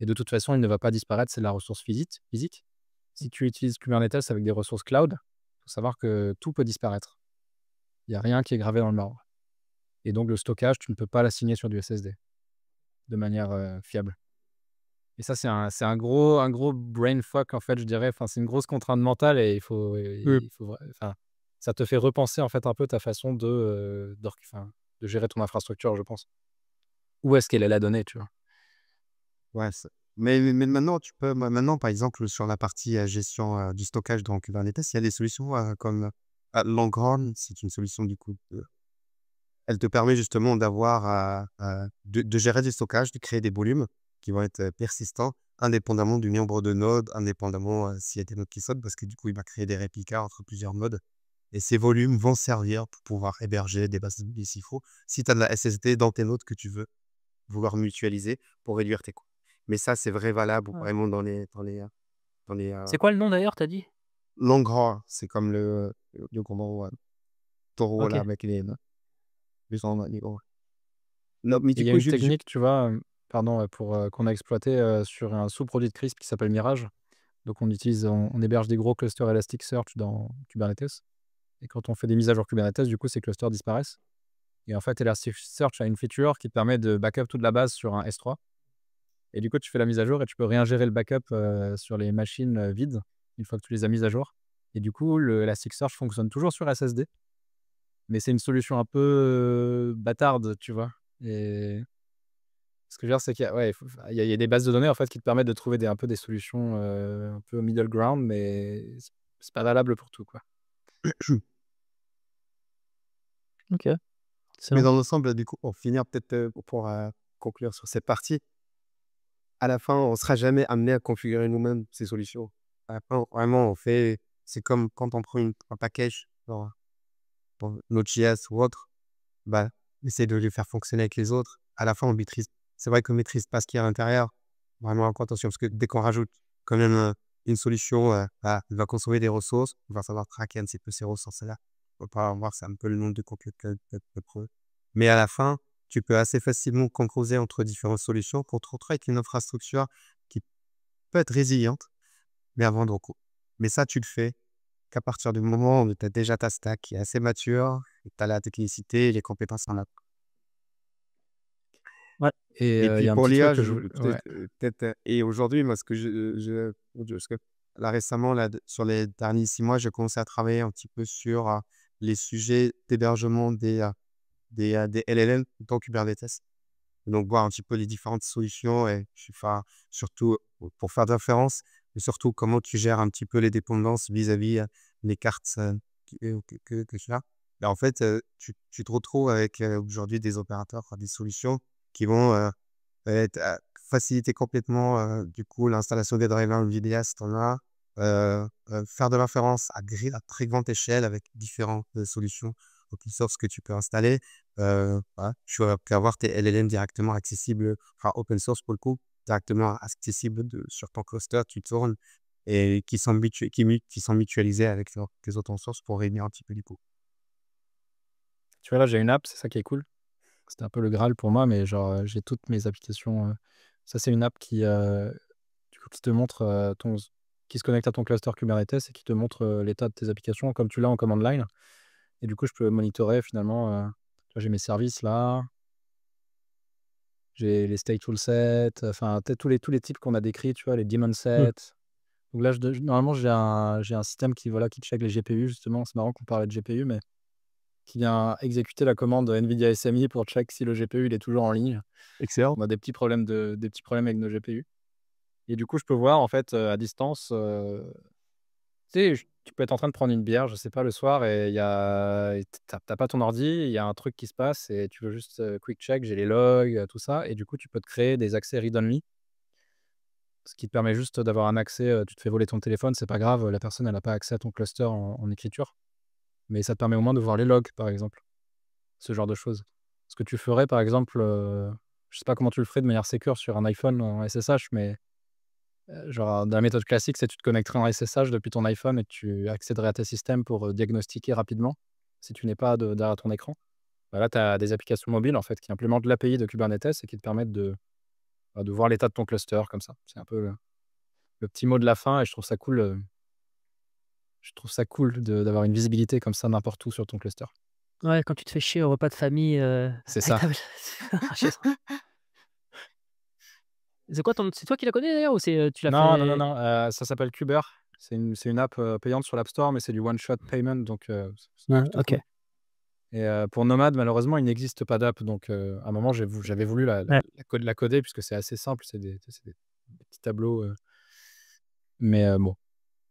et de toute façon, il ne va pas disparaître, c'est de la ressource physique». Si tu utilises Kubernetes avec des ressources cloud, il faut savoir que tout peut disparaître. Il y a rien qui est gravé dans le marbre et donc le stockage, tu ne peux pas l'assigner sur du SSD de manière, fiable et ça, c'est un gros brain fuck, en fait, je dirais. Enfin, c'est une grosse contrainte mentale et Mmh. il faut enfin, ça te fait repenser, en fait, un peu ta façon de gérer ton infrastructure, je pense. Où est-ce qu'elle est la donnée, tu vois? Ouais, mais maintenant tu peux maintenant, par exemple, sur la partie, gestion, du stockage dans Kubernetes, il y a des solutions, comme, Longhorn. C'est une solution du coup, elle te permet justement d'avoir, de gérer du stockage, de créer des volumes qui vont être, persistants, indépendamment du nombre de nodes, indépendamment, s'il y a des nodes qui sautent, parce que du coup, il va créer des réplicas entre plusieurs nodes et ces volumes vont servir pour pouvoir héberger des bases de données s'il faut. Si tu as de la SSD dans tes nodes que tu veux vouloir mutualiser pour réduire tes coûts. Mais ça, c'est vrai valable Ouais. vraiment dans les, C'est quoi le nom d'ailleurs, tu as dit? Langhorn, c'est comme le gros, taureau là OK. avec les grands animaux. Non, mais Et du il y a coup, une Jules, technique, tu vois, pardon, pour, qu'on a exploité, sur un sous-produit de Crisp qui s'appelle Mirage. Donc on héberge des gros clusters Elasticsearch dans Kubernetes et quand on fait des mises à jour Kubernetes, du coup, ces clusters disparaissent et en fait, Elasticsearch a une feature qui te permet de backup toute la base sur un S3 et du coup, tu fais la mise à jour et tu peux réingérer le backup, sur les machines, vides, une fois que tu les as mises à jour et du coup, le Elasticsearch fonctionne toujours sur SSD, mais c'est une solution un peu, bâtarde, tu vois? Et ce que je veux dire, c'est qu'il y a ouais, il y a des bases de données, en fait, qui te permettent de trouver un peu des solutions, un peu middle ground, mais c'est pas valable pour tout, quoi. OK, mais excellent. dans l'ensemble, du coup, pour finir peut-être, pour, conclure sur cette partie, à la fin, on sera jamais amené à configurer nous-mêmes ces solutions. À la fin, vraiment, c'est comme quand on prend un package dans Node.js ou autre, bah, essayer de les faire fonctionner avec les autres. À la fin, on maîtrise. C'est vrai qu'on maîtrise pas ce qu'il y a à l'intérieur. Vraiment, encore attention, parce que dès qu'on rajoute quand même, une solution, bah, elle va consommer des ressources, on va savoir traquer un petit peu ces ressources-là. Faut pas voir, c'est un peu le nombre de compute que prend. Mais à la fin, tu peux assez facilement composer entre différentes solutions pour te retrouver avec une infrastructure qui peut être résiliente, mais à vendre au coup. Mais ça, tu le fais qu'à partir du moment où tu as déjà ta stack qui est assez mature, et que tu as la technicité et les compétences en Ouais. Et Et il puis y a un pour petit l'IA, truc que je voulais. Ouais. peut-être, et aujourd'hui, moi, ce que mon Dieu, parce que là, récemment, là, sur les derniers 6 mois, j'ai commencé à travailler un petit peu sur les sujets d'hébergement des LLM dans Kubernetes. Donc, voir un petit peu les différentes solutions et surtout pour faire de l'inférence, mais surtout comment tu gères un petit peu les dépendances vis-à-vis les cartes que tu as. Ben, en fait, tu te retrouves avec aujourd'hui des opérateurs, des solutions qui vont faciliter complètement du coup l'installation des drivers NVIDIA si tu en as, faire de l'inférence à très grande échelle avec différentes solutions open source que tu peux installer. Voilà, tu peux avoir tes LLM directement accessibles, enfin open source pour le coup, directement accessibles sur ton cluster, tu tournes et qui sont mutualisés avec tes open source pour réunir un petit peu du coup. Tu vois, là, j'ai une app, c'est ça qui est cool. C'était un peu le Graal pour moi, mais genre, j'ai toutes mes applications. Ça, c'est une app du coup, qui te montre qui se connecte à ton cluster Kubernetes et qui te montre l'état de tes applications comme tu l'as en command line. Et du coup, je peux monitorer finalement. Tu vois, j'ai mes services là, j'ai les stateful sets, enfin, peut-être tous les types qu'on a décrits, tu vois, les daemon sets. Donc là, normalement, j'ai un système qui check les GPU, justement. C'est marrant qu'on parlait de GPU, mais qui vient exécuter la commande NVIDIA SMI pour check si le GPU il est toujours en ligne. Excellent. On a des petits problèmes avec nos GPU. Et du coup, je peux voir en fait à distance. Tu sais, tu peux être en train de prendre une bière, je sais pas, le soir, et t'as pas ton ordi, il y a un truc qui se passe et tu veux juste quick check, j'ai les logs, tout ça. Et du coup, tu peux te créer des accès read-only, ce qui te permet juste d'avoir un accès. Tu te fais voler ton téléphone, c'est pas grave, la personne elle n'a pas accès à ton cluster en écriture. Mais ça te permet au moins de voir les logs, par exemple. Ce genre de choses. Ce que tu ferais, par exemple, je sais pas comment tu le ferais de manière sécure sur un iPhone en SSH, mais genre dans la méthode classique, c'est tu te connecterais en SSH depuis ton iPhone et tu accéderais à tes systèmes pour diagnostiquer rapidement si tu n'es pas derrière ton écran. Bah là, tu as des applications mobiles en fait qui implémentent l'API de Kubernetes et qui te permettent de voir l'état de ton cluster comme ça. C'est un peu le petit mot de la fin et je trouve ça cool. Je trouve ça cool d'avoir une visibilité comme ça n'importe où sur ton cluster. Ouais, quand tu te fais chier au repas de famille, C'est avec ça. C'est quoi c'est toi qui la connais d'ailleurs ou tu l'as Non, non, non, fait? non, ça s'appelle Kuber. C'est une app payante sur l'App Store, mais c'est du one shot payment, donc c'est Ouais, plutôt OK. cool. Et pour Nomad, malheureusement, il n'existe pas d'app. Donc, à un moment, j'avais voulu Ouais, la coder puisque c'est assez simple. C'est des petits tableaux. Mais bon,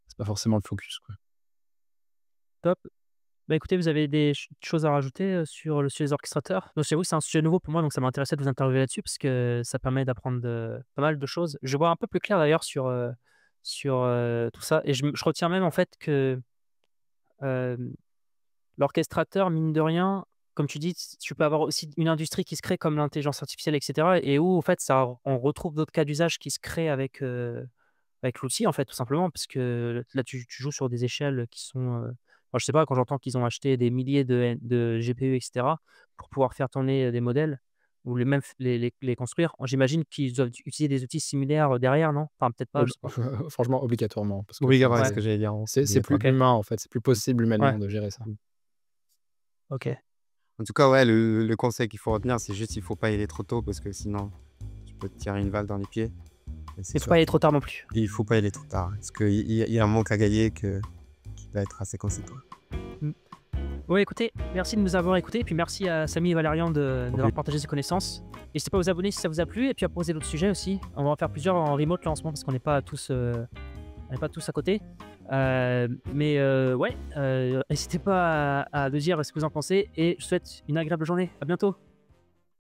c'est pas forcément le focus, quoi. top. Bah, écoutez, vous avez des choses à rajouter, sur le sujet des orchestrateurs? Moi, j'avoue que c'est un sujet nouveau pour moi, donc ça m'intéressait de vous interviewer là-dessus parce que ça permet d'apprendre pas mal de choses. Je vois un peu plus clair d'ailleurs sur tout ça et je retiens même en fait que, hem, l'orchestrateur, mine de rien, comme tu dis, tu peux avoir aussi une industrie qui se crée comme l'intelligence artificielle et cetera et où en fait on retrouve d'autres cas d'usage qui se créent avec l'outil, en fait, tout simplement, parce que là, tu joues sur des échelles qui sont, moi, je sais pas, quand j'entends qu'ils ont acheté des milliers de GPU et cetera, pour pouvoir faire tourner, des modèles ou les mêmes les construire, j'imagine qu'ils doivent utiliser des outils similaires, derrière, non? Enfin, peut-être pas, je sais pas. Franchement, obligatoirement. Parce que Obligatoire, c'est ce Ouais, que j'allais dire. c'est plus Obligatoire. OK, humain, en fait. C'est plus possible ouais, humainement de gérer ça. OK. En tout cas, ouais, le conseil qu'il faut retenir, c'est juste il faut pas y aller trop tôt parce que sinon, tu peux te tirer une balle dans les pieds. Et c'est Il faut sûr. pas aller trop tard non plus. Et il faut pas y aller trop tard parce qu'il y a un manque à gagner qui va être assez conséquent. Mmh. Ouais, écoutez, merci de nous avoir écoutés et puis merci à Samy et Valérian d'avoir Ok. partagé ses connaissances. N'hésitez pas à vous abonner si ça vous a plu et puis à poser d'autres sujets aussi. On va en faire plusieurs en remote là en ce moment parce qu'on n'est pas tous, à côté. Mais ouais, n'hésitez pas à nous dire ce que vous en pensez et je vous souhaite une agréable journée. À bientôt.